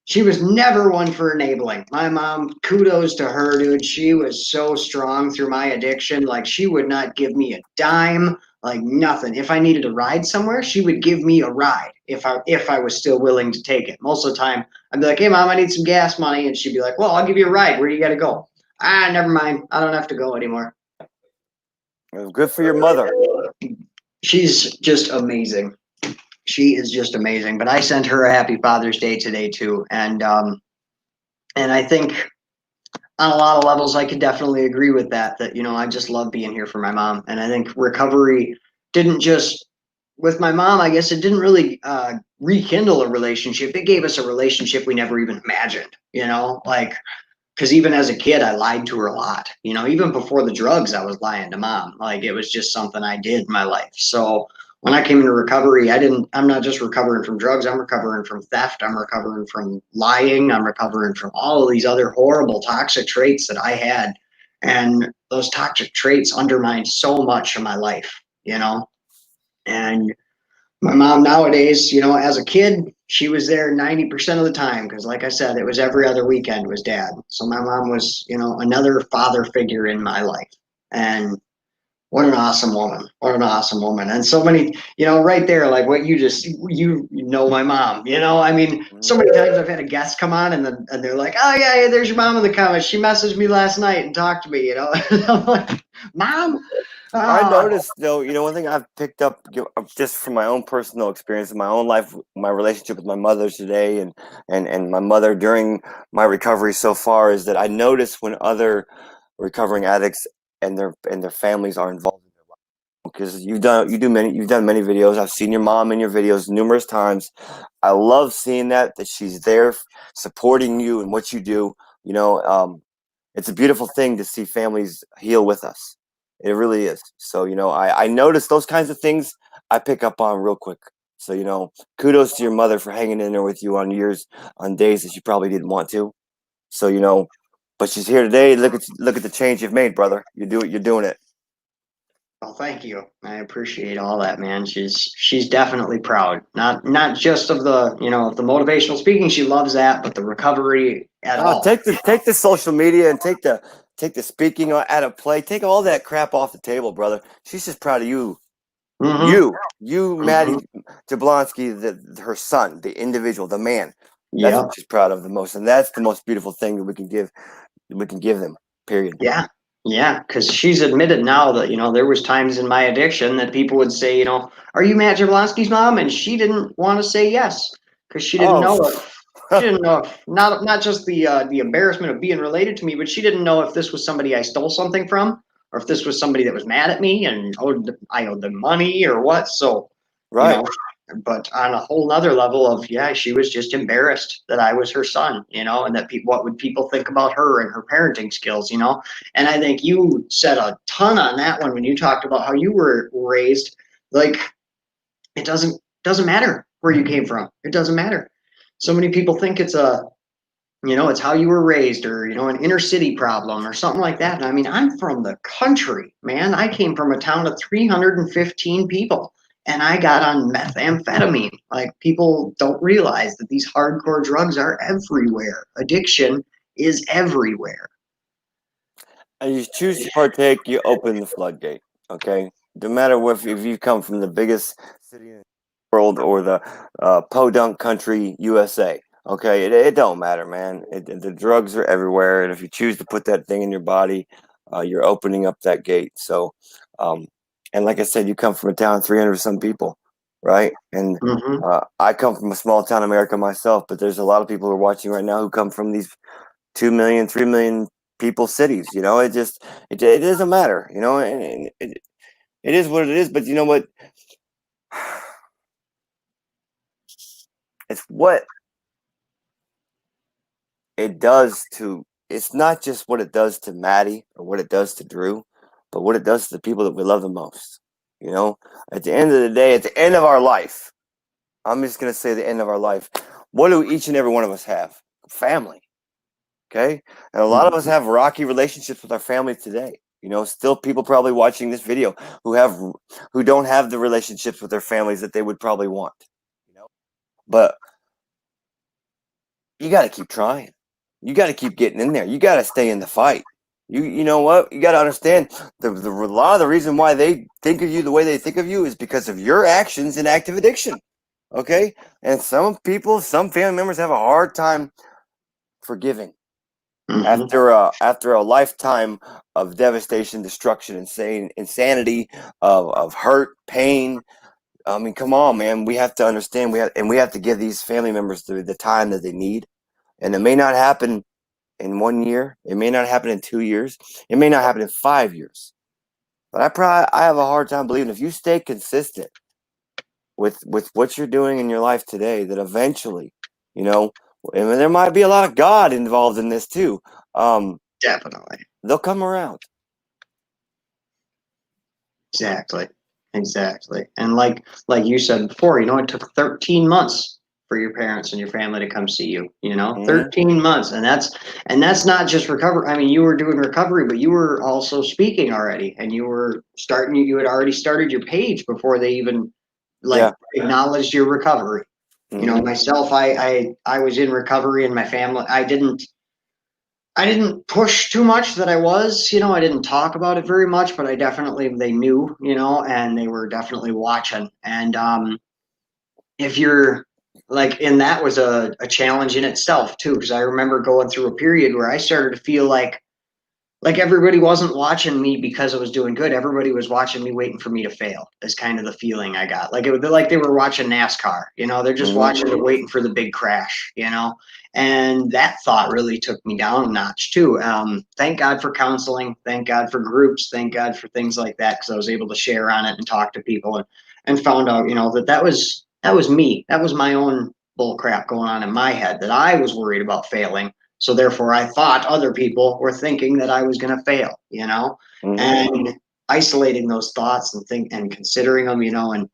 she was never one for enabling. My mom, kudos to her, dude. She was so strong through my addiction. Like she would not give me a dime, like nothing. If I needed a ride somewhere, she would give me a ride if I was still willing to take it. Most of the time, I'd be like, "Hey, mom, I need some gas money," and she'd be like, "Well, I'll give you a ride. Where do you got to go?" Ah, never mind. I don't have to go anymore. Good for your mother. She's just amazing. She is just amazing. But I sent her a happy Father's Day today too, and I think on a lot of levels, I could definitely agree with that. That you know, I just love being here for my mom, and I think recovery didn't just with my mom. I guess it didn't really rekindle a relationship. It gave us a relationship we never even imagined. You know, like because even as a kid, I lied to her a lot. You know, even before the drugs, I was lying to mom. Like it was just something I did in my life. So when I came into recovery, I'm not just recovering from drugs. I'm recovering from theft. I'm recovering from lying. I'm recovering from all of these other horrible toxic traits that I had. And those toxic traits undermined so much of my life, you know? And my mom nowadays, you know, as a kid, she was there 90% of the time because, like I said, it was every other weekend was dad. So my mom was, you know, another father figure in my life. And what an awesome woman. What an awesome woman. And so many, you know, right there, like what you know, my mom, you know, I mean, so many times I've had a guest come on and they're like, oh, yeah, there's your mom in the comments. She messaged me last night and talked to me, you know, and I'm like, mom. I Oh, noticed though, you know, one thing I've picked up just from my own personal experience in my own life, my relationship with my mother today, and my mother during my recovery so far, is that I notice when other recovering addicts and their families are involved in their life. Because you've done many videos. I've seen your mom in your videos numerous times. I love seeing that she's there supporting you and what you do. You know, it's a beautiful thing to see families heal with us. It really is. So, you know, I notice those kinds of things I pick up on real quick. So, you know, kudos to your mother for hanging in there with you on days that you probably didn't want to. So, you know, but she's here today. Look at the change you've made, brother. You're doing it. well, thank you. I appreciate all that, man. She's definitely proud. Not just of the, you know, of the motivational speaking. She loves that, but the recovery at Oh, all. take the social media and take the speaking out of play. Take all that crap off the table, brother. She's just proud of you. Mm-hmm. You, Mm-hmm. Maddie Jablonski, her son, the individual, the man. That's Yep. what she's proud of the most, and that's the most beautiful thing that we can give them. Period. Yeah. Yeah. Because she's admitted now that, you know, there was times in my addiction that people would say, you know, are you Matt Jablonski's mom? And she didn't want to say yes because she didn't Oh, know if she didn't know if not just the embarrassment of being related to me, but she didn't know if this was somebody I stole something from or if this was somebody that was mad at me and I owed them money or what. So, you right. know, but on a whole nother level of, yeah, she was just embarrassed that I was her son, you know, and that what would people think about her and her parenting skills, you know. And I think you said a ton on that one when you talked about how you were raised. Like, it doesn't matter where you came from. It doesn't matter. So many people think it's a, you know, it's how you were raised or, you know, an inner city problem or something like that. And I mean, I'm from the country, man. I came from a town of 315 people and I got on methamphetamine. Like, people don't realize that these hardcore drugs are everywhere. Addiction is everywhere. And you choose to partake, you open the floodgate. Okay, no matter if you come from the biggest city in the world or the podunk country USA. Okay, it don't matter, man. The drugs are everywhere, and if you choose to put that thing in your body, you're opening up that gate. So, um, and like I said, you come from a town of 300 some people, right? And Mm-hmm. I come from a small town America myself, but there's a lot of people who are watching right now who come from these 2 million, 3 million people cities. You know, it doesn't matter. You know, and it is what it is. But you know what? It's what it does to. It's not just what it does to Maddie or what it does to Drew, but what it does to the people that we love the most. You know, at the end of the day, at the end of our life, I'm just gonna say the end of our life. What do each and every one of us have? Family. Okay. And a lot of us Mm-hmm. have rocky relationships with our family today. You know, still people probably watching this video who don't have the relationships with their families that they would probably want. You know, but you got to keep trying. You got to keep getting in there. You got to stay in the fight. You know what? You got to understand a lot of the reason why they think of you the way they think of you is because of your actions in active addiction. Okay, and some people, some family members have a hard time forgiving Mm-hmm. after a lifetime of devastation, destruction, insanity, of hurt, pain. I mean, come on, man. We have to understand. We have to give these family members the time that they need. And it may not happen in 1 year. It may not happen in 2 years. It may not happen in 5 years. But I have a hard time believing if you stay consistent with what you're doing in your life today, that eventually, you know, and there might be a lot of God involved in this too. Um, Definitely. they'll come around. Exactly. Exactly. And like you said before, it took 13 months for your parents and your family to come see you, 13 months. And that's not just recovery. I mean, you were doing recovery, but you were also speaking already, and you had already started your page before they even Yeah. acknowledged your recovery. Hmm. Myself, I was in recovery, and my family, I didn't push too much that I was, I didn't talk about it very much, but they knew, and they were definitely watching. And if you're and that was a challenge in itself too, because I remember going through a period where I started to feel like everybody wasn't watching me because I was doing good. Everybody was watching me, waiting for me to fail. Is kind of the feeling I got. Like like they were watching NASCAR. They're just Hmm. watching it, waiting for the big crash. And that thought really took me down a notch too. Thank God for counseling. Thank God for groups. Thank God for things like that, because I was able to share on it and talk to people, and found out that was me. That was my own bull crap going on in my head, that I was worried about failing, so therefore, I thought other people were thinking that I was going to fail, Hmm. and isolating those thoughts and considering them, and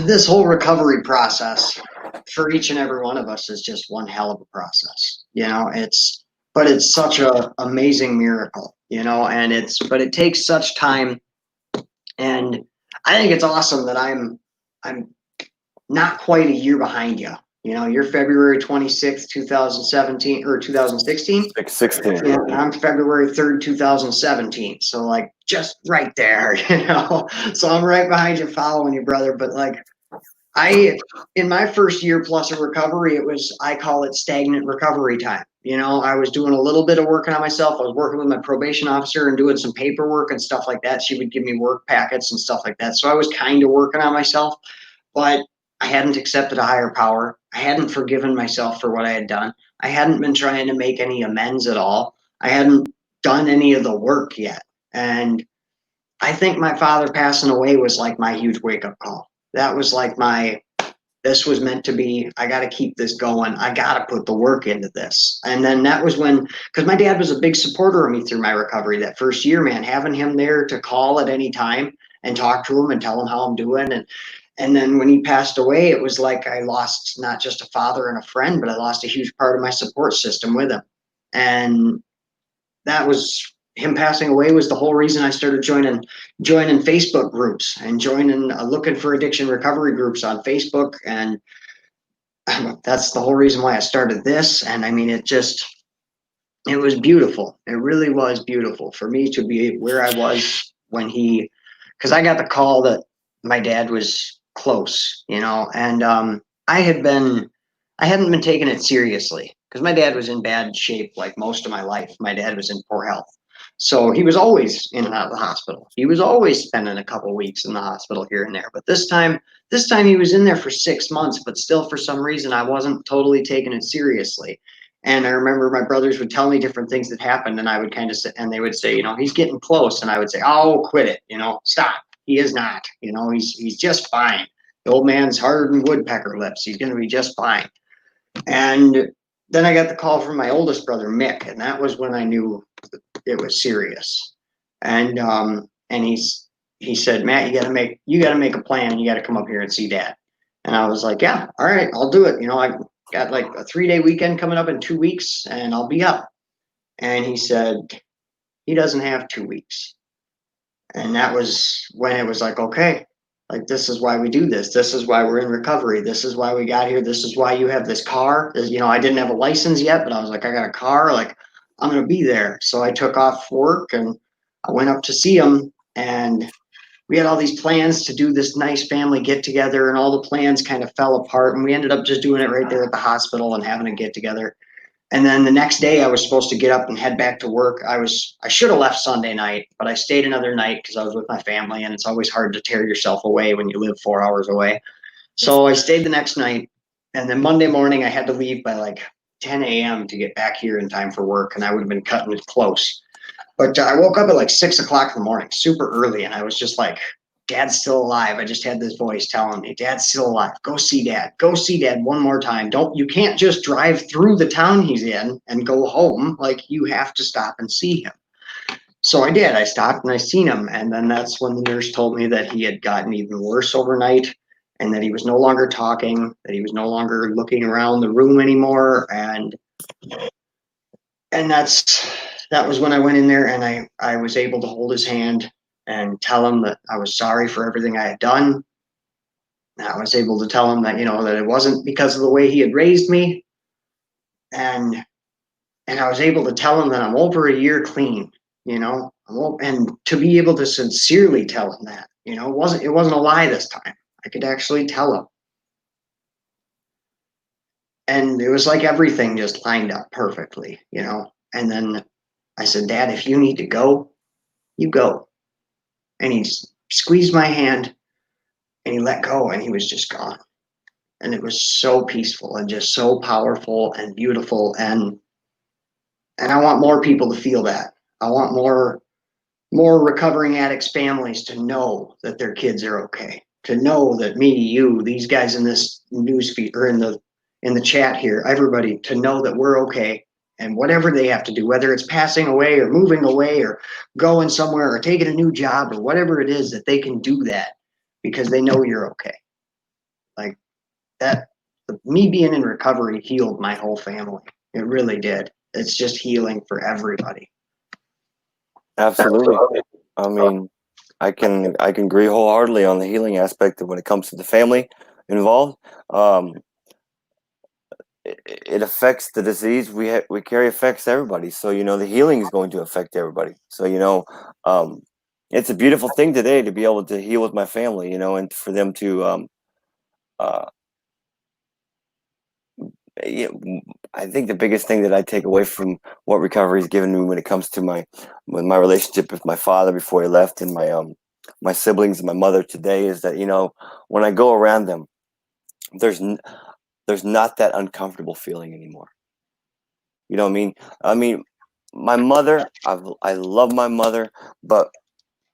this whole recovery process for each and every one of us is just one hell of a process. But it's such a amazing miracle, but it takes such time, and I think it's awesome that I'm not quite a year behind you. You're February 26th, 2017 or 2016. 16. Yeah, I'm February 3rd, 2017. So just right there, So I'm right behind you, following you, brother. But I in my first year plus of recovery, I call it stagnant recovery time. I was doing a little bit of working on myself. I was working with my probation officer and doing some paperwork and stuff like that. She would give me work packets and stuff like that. So I was kind of working on myself, but I hadn't accepted a higher power. I hadn't forgiven myself for what I had done. I hadn't been trying to make any amends at all. I hadn't done any of the work yet. And I think my father passing away was like my huge wake up call. That was like this was meant to be. I got to keep this going. I got to put the work into this. And then that was when, because my dad was a big supporter of me through my recovery that first year, man, having him there to call at any time and talk to him and tell him how I'm doing. And then when he passed away, it was like I lost not just a father and a friend, but I lost a huge part of my support system with him. And that was him passing away was the whole reason I started joining Facebook groups and joining looking for addiction recovery groups on Facebook. And that's the whole reason why I started this. And I mean, it was beautiful. It really was beautiful for me to be where I was because I got the call that my dad was close, and I hadn't been taking it seriously because my dad was in bad shape like most of my life. My dad was in poor health. So he was always in and out of the hospital. He was always spending a couple weeks in the hospital here and there. But this time he was in there for 6 months, but still for some reason I wasn't totally taking it seriously. And I remember my brothers would tell me different things that happened, and I would kind of say, and they would say, he's getting close, and I would say, oh, quit it, stop. He is not, he's just fine. The old man's hardened woodpecker lips. He's going to be just fine. And then I got the call from my oldest brother, Mick, and that was when I knew it was serious. And he said, Matt, you got to make a plan. You got to come up here and see Dad. And I was like, yeah, all right, I'll do it. I got like a 3-day weekend coming up in 2 weeks, and I'll be up. And he said, he doesn't have 2 weeks. And that was when it was like, okay, like this is why we do this. This is why we're in recovery. This is why we got here. This is why you have this car. I didn't have a license yet, but I was like, I got a car. Like, I'm going to be there. So I took off work and I went up to see him, and we had all these plans to do this nice family get together, and all the plans kind of fell apart. And we ended up just doing it right there at the hospital and having a get together. And then the next day I was supposed to get up and head back to work. I should have left Sunday night, but I stayed another night because I was with my family, and it's always hard to tear yourself away when you live 4 hours away. So I stayed the next night, and then Monday morning I had to leave by like 10 a.m. to get back here in time for work, and I would have been cutting it close. But I woke up at like 6 o'clock in the morning, super early, and I was just like, Dad's still alive. I just had this voice telling me, Dad's still alive. Go see Dad. Go see Dad one more time. You can't just drive through the town he's in and go home. Like, you have to stop and see him. So I did. I stopped and I seen him. And then that's when the nurse told me that he had gotten even worse overnight and that he was no longer talking, that he was no longer looking around the room anymore. And that was when I went in there and I was able to hold his hand and tell him that I was sorry for everything I had done. I was able to tell him that, that it wasn't because of the way he had raised me. And I was able to tell him that I'm over a year clean, and to be able to sincerely tell him that, it wasn't a lie this time. I could actually tell him. And it was like everything just lined up perfectly. And then I said, Dad, if you need to go, you go. And he squeezed my hand and he let go and he was just gone. And it was so peaceful and just so powerful and beautiful. And I want more people to feel that. I want more recovering addicts families to know that their kids are okay, to know that me, you, these guys in this news feed or in the chat here, everybody, to know that we're okay. And whatever they have to do, whether it's passing away or moving away or going somewhere or taking a new job or whatever it is, that they can do that because they know you're okay. Like that, me being in recovery healed my whole family. It really did. It's just healing for everybody. Absolutely. I mean, I can agree wholeheartedly on the healing aspect of when it comes to the family involved. It affects the disease we carry affects everybody. So the healing is going to affect everybody. So it's a beautiful thing today to be able to heal with my family. And for them to uh, I think the biggest thing that I take away from what recovery has given me when it comes to my relationship with my father before he left and my siblings and my mother today is that when I go around them, there's not that uncomfortable feeling anymore. You know what I mean? I mean, my mother, I love my mother, but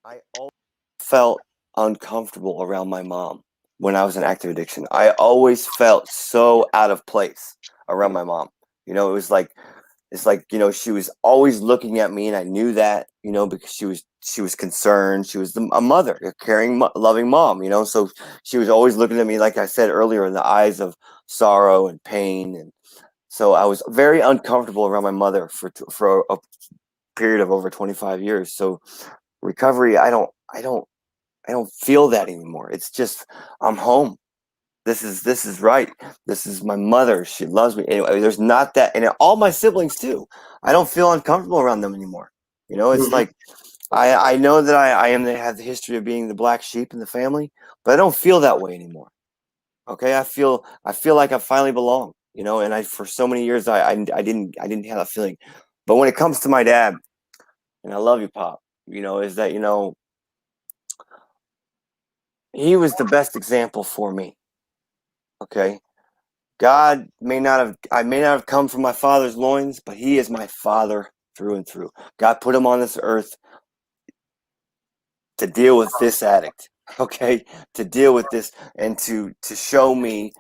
I always felt uncomfortable around my mom when I was in active addiction. I always felt so out of place around my mom. It was like she was always looking at me, and I knew that because she was concerned. She was a mother, a caring, loving mom. So she was always looking at me, like I said earlier, in the eyes of sorrow and pain, and so I was very uncomfortable around my mother for a period of over 25 years. So recovery, I don't feel that anymore. It's just I'm home. This is right. This is my mother. She loves me. Anyway, there's not that, and all my siblings too. I don't feel uncomfortable around them anymore. It's like I know that I have the history of being the black sheep in the family, but I don't feel that way anymore. Okay, I feel like I finally belong. And I for so many years I didn't have that feeling, but when it comes to my dad, and I love you, Pop. Is that he was the best example for me. Okay, I may not have come from my father's loins, but he is my father through and through. God put him on this earth to deal with this addict, okay? To deal with this and to show me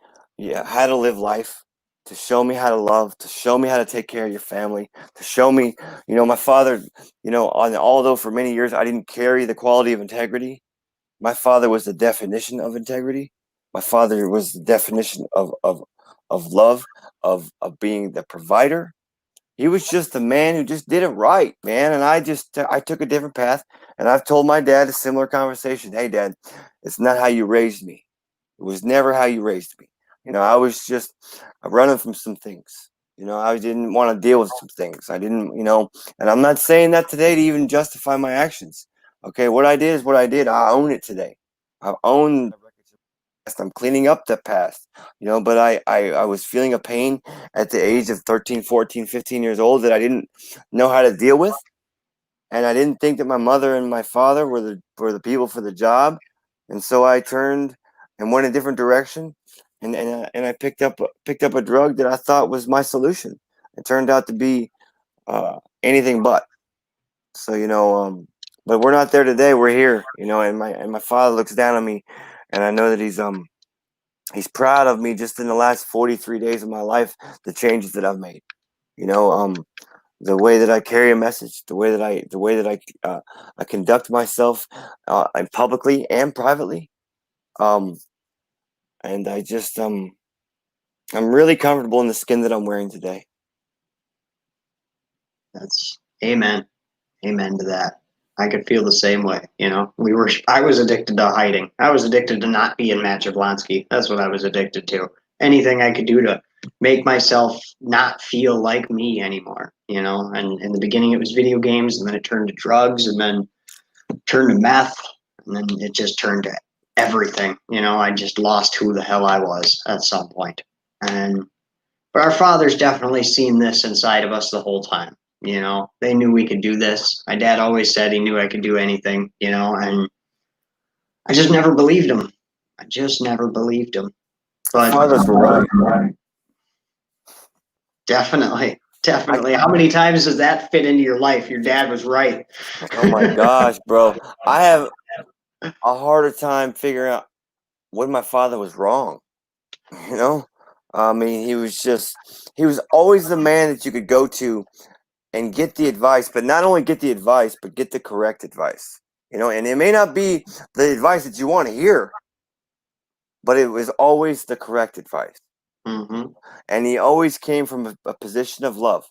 how to live life, to show me how to love, to show me how to take care of your family, to show me, my father, although for many years I didn't carry the quality of integrity, my father was the definition of integrity. My father was the definition of love, of being the provider. He was just a man who just did it right, man. And I took a different path. And I've told my dad a similar conversation. Hey, Dad, it's not how you raised me. It was never how you raised me. I was just running from some things. I didn't want to deal with some things. I didn't, and I'm not saying that today to even justify my actions. Okay, what I did is what I did. I own it today. I own I'm cleaning up the past, but I was feeling a pain at the age of 13, 14, 15 years old that I didn't know how to deal with. And I didn't think that my mother and my father were the people for the job. And so I turned and went a different direction. And I picked up a drug that I thought was my solution. It turned out to be anything but. So, but we're not there today. We're here, and my father looks down on me, and I know that he's proud of me just in the last 43 days of my life, the changes that I've made. the way that I carry a message, the way that I conduct myself, and publicly and privately. And I'm really comfortable in the skin that I'm wearing today. That's amen. Amen to that. I could feel the same way. I was addicted to hiding. I was addicted to not being Matt Jablonski. That's what I was addicted to. Anything I could do to make myself not feel like me anymore, And in the beginning, it was video games, and then it turned to drugs, and then turned to meth, and then it just turned to everything. I just lost who the hell I was at some point. And but our fathers definitely seen this inside of us the whole time. They knew we could do this. My dad always said he knew I could do anything, and I just never believed him. I just never believed him. But Fathers were right. Definitely. Definitely. How many times does that fit into your life? Your dad was right. Oh my gosh, bro. I have a harder time figuring out when my father was wrong. I mean, he was always the man that you could go to and get the advice, but not only get the advice, but get the correct advice. And it may not be the advice that you want to hear, but it was always the correct advice. Mm-hmm. And he always came from a position of love.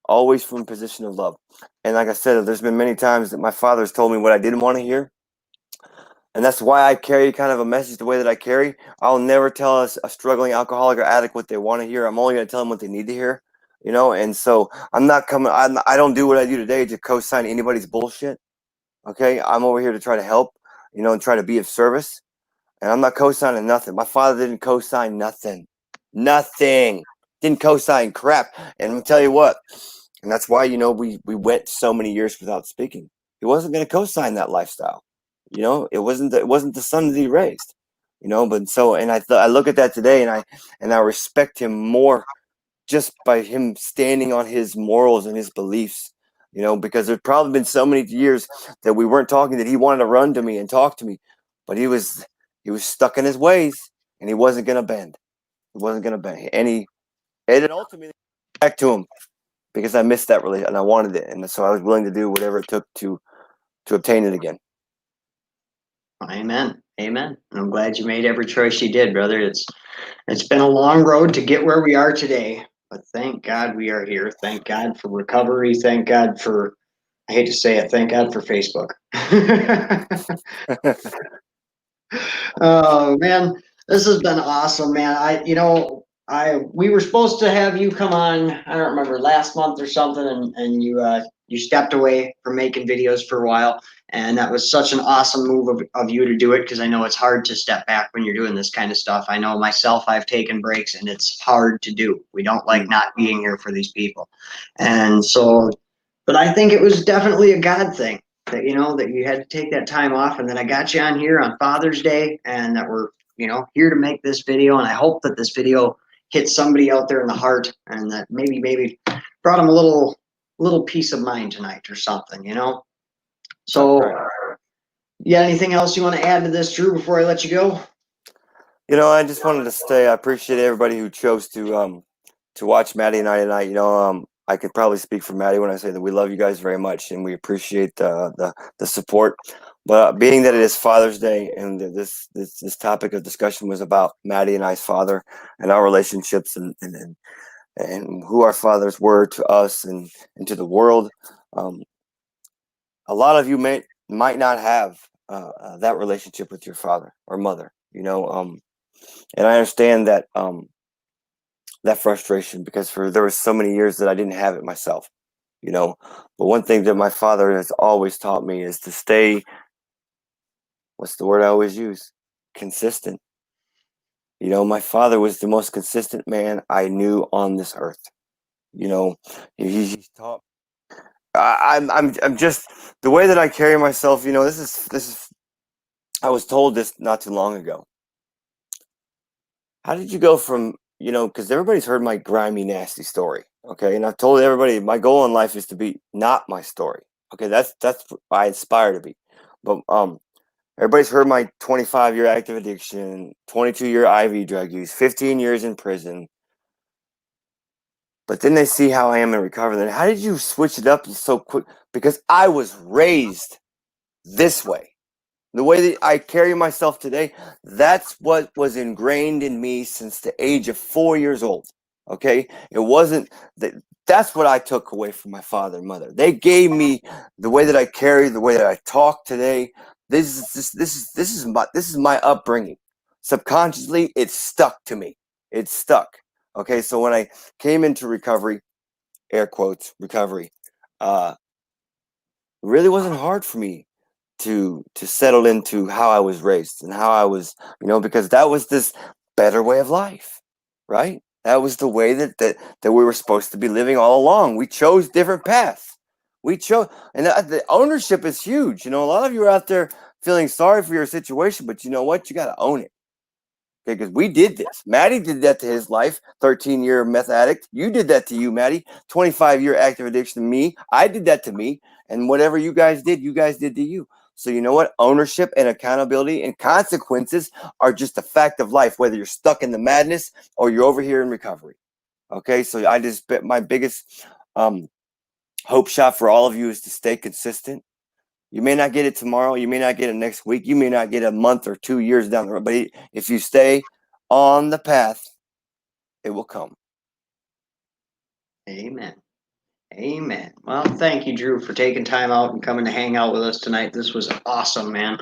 Always from a position of love. And like I said, there's been many times that my father has told me what I didn't want to hear. And that's why I carry kind of a message the way that I carry. I'll never tell a struggling alcoholic or addict what they want to hear. I'm only going to tell them what they need to hear. And so I'm not coming. I don't do what I do today to co-sign anybody's bullshit. Okay, I'm over here to try to help, and try to be of service. And I'm not co-signing nothing. My father didn't co-sign nothing. Nothing. Didn't co-sign crap. And I'll tell you what, and that's why, we went so many years without speaking. He wasn't going to co-sign that lifestyle. It wasn't the son that he raised. But so, and I look at that today, and I respect him more just by him standing on his morals and his beliefs. Because there's probably been so many years that we weren't talking, that he wanted to run to me and talk to me, but he was stuck in his ways, and he wasn't going to bend. He wasn't going to bend. And then ultimately back to him, because I missed that relationship and I wanted it, and so I was willing to do whatever it took to obtain it again. Amen. Amen. I'm glad you made every choice you did, brother. It's been a long road to get where we are today, but thank God we are here. Thank God for recovery. Thank God for, I hate to say it, thank God for Facebook. Oh man, this has been awesome, man. We were supposed to have you come on, I don't remember, last month or something, and you stepped away from making videos for a while, and that was such an awesome move of you to do it, because I know it's hard to step back when you're doing this kind of stuff. I know myself, I've taken breaks, and it's hard to do. We don't like not being here for these people. And so, but I think it was definitely a God thing that that you had to take that time off, and then I got you on here on Father's Day, and that we're here to make this video. And I hope that this video hits somebody out there in the heart, and that maybe brought them a little peace of mind tonight or something. So you got anything else you want to add to this, Drew, before I let you go? I just wanted to say I appreciate everybody who chose to watch Maddie and I tonight. I could probably speak for Maddie when I say that we love you guys very much, and we appreciate the support. But being that it is Father's Day, and this topic of discussion was about Maddie and I's father and our relationships, and who our fathers were to us and to the world. A lot of you might not have that relationship with your father or mother, and I understand that that frustration, because there was so many years that I didn't have it myself, But one thing that my father has always taught me is to stay, what's the word I always use? Consistent. My father was the most consistent man I knew on this earth. He's taught. I'm just the way that I carry myself. This is. I was told this not too long ago. How did you go from, because everybody's heard my grimy, nasty story, okay? And I've told everybody my goal in life is to be not my story, okay? That's what I aspire to be. But everybody's heard my 25-year active addiction, 22-year IV drug use, 15 years in prison. But then they see how I am in recovery. Then, how did you switch it up so quick? Because I was raised this way. The way that I carry myself today, that's what was ingrained in me since the age of 4 years old. Okay? It wasn't that. That's what I took away from my father and mother. They gave me the way that I carry, the way that I talk today. This is my upbringing. Subconsciously, it stuck to me. It stuck. Okay, so when I came into recovery, air quotes recovery, it really wasn't hard for me to settle into how I was raised and how I was, because that was this better way of life, right? That was the way that we were supposed to be living all along. We chose different paths. We chose, and the ownership is huge. A lot of you are out there feeling sorry for your situation, but you know what? You got to own it. Okay, because we did this. Maddie did that to his life, 13-year meth addict. You did that to you, Maddie. 25-year active addiction to me. I did that to me. And whatever you guys did to you. So you know what? Ownership and accountability and consequences are just a fact of life, whether you're stuck in the madness or you're over here in recovery. Okay, so my biggest hope shot for all of you is to stay consistent. You may not get it tomorrow. You may not get it next week. You may not get a month or 2 years down the road. But if you stay on the path, it will come. Amen. Amen. Well, thank you, Dru, for taking time out and coming to hang out with us tonight. This was awesome, man.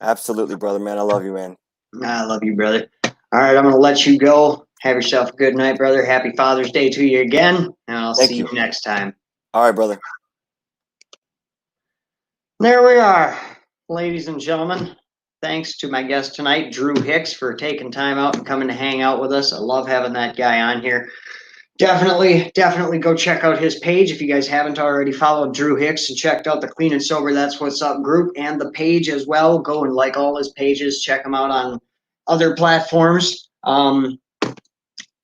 Absolutely, brother, man. I love you, man. I love you, brother. All right, I'm going to let you go. Have yourself a good night, brother. Happy Father's Day to you again, and I'll see you next time. All right, brother. There we are, ladies and gentlemen. Thanks to my guest tonight, Dru Hicks, for taking time out and coming to hang out with us. I love having that guy on here. Definitely go check out his page if you guys haven't already followed Dru Hicks and checked out the Clean and Sober That's What's Up group and the page as well. Go and like all his pages. Check him out on other platforms. And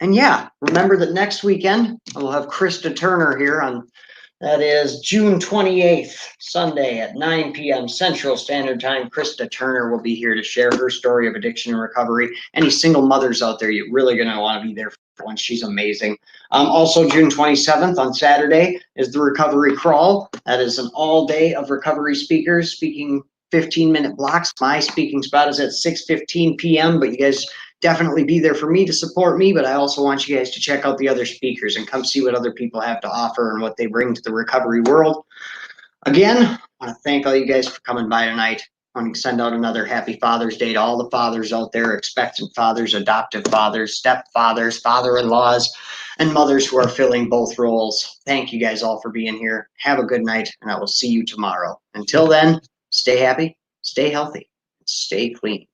yeah, remember that next weekend we'll have Krista Turner here on. That is June 28th, Sunday at 9 p.m. Central Standard Time. Krista Turner will be here to share her story of addiction and recovery. Any single mothers out there, you're really going to want to be there for one. She's amazing. Also, June 27th on Saturday is the Recovery Crawl. That is an all-day of recovery speakers speaking 15-minute blocks. My speaking spot is at 6:15 p.m., but you guys definitely be there for me to support me, but I also want you guys to check out the other speakers and come see what other people have to offer and what they bring to the recovery world. Again, I want to thank all you guys for coming by tonight. I want to send out another happy Father's Day to all the fathers out there, expectant fathers, adoptive fathers, stepfathers, father-in-laws, and mothers who are filling both roles. Thank you guys all for being here. Have a good night, and I will see you tomorrow. Until then, stay happy, stay healthy, stay clean.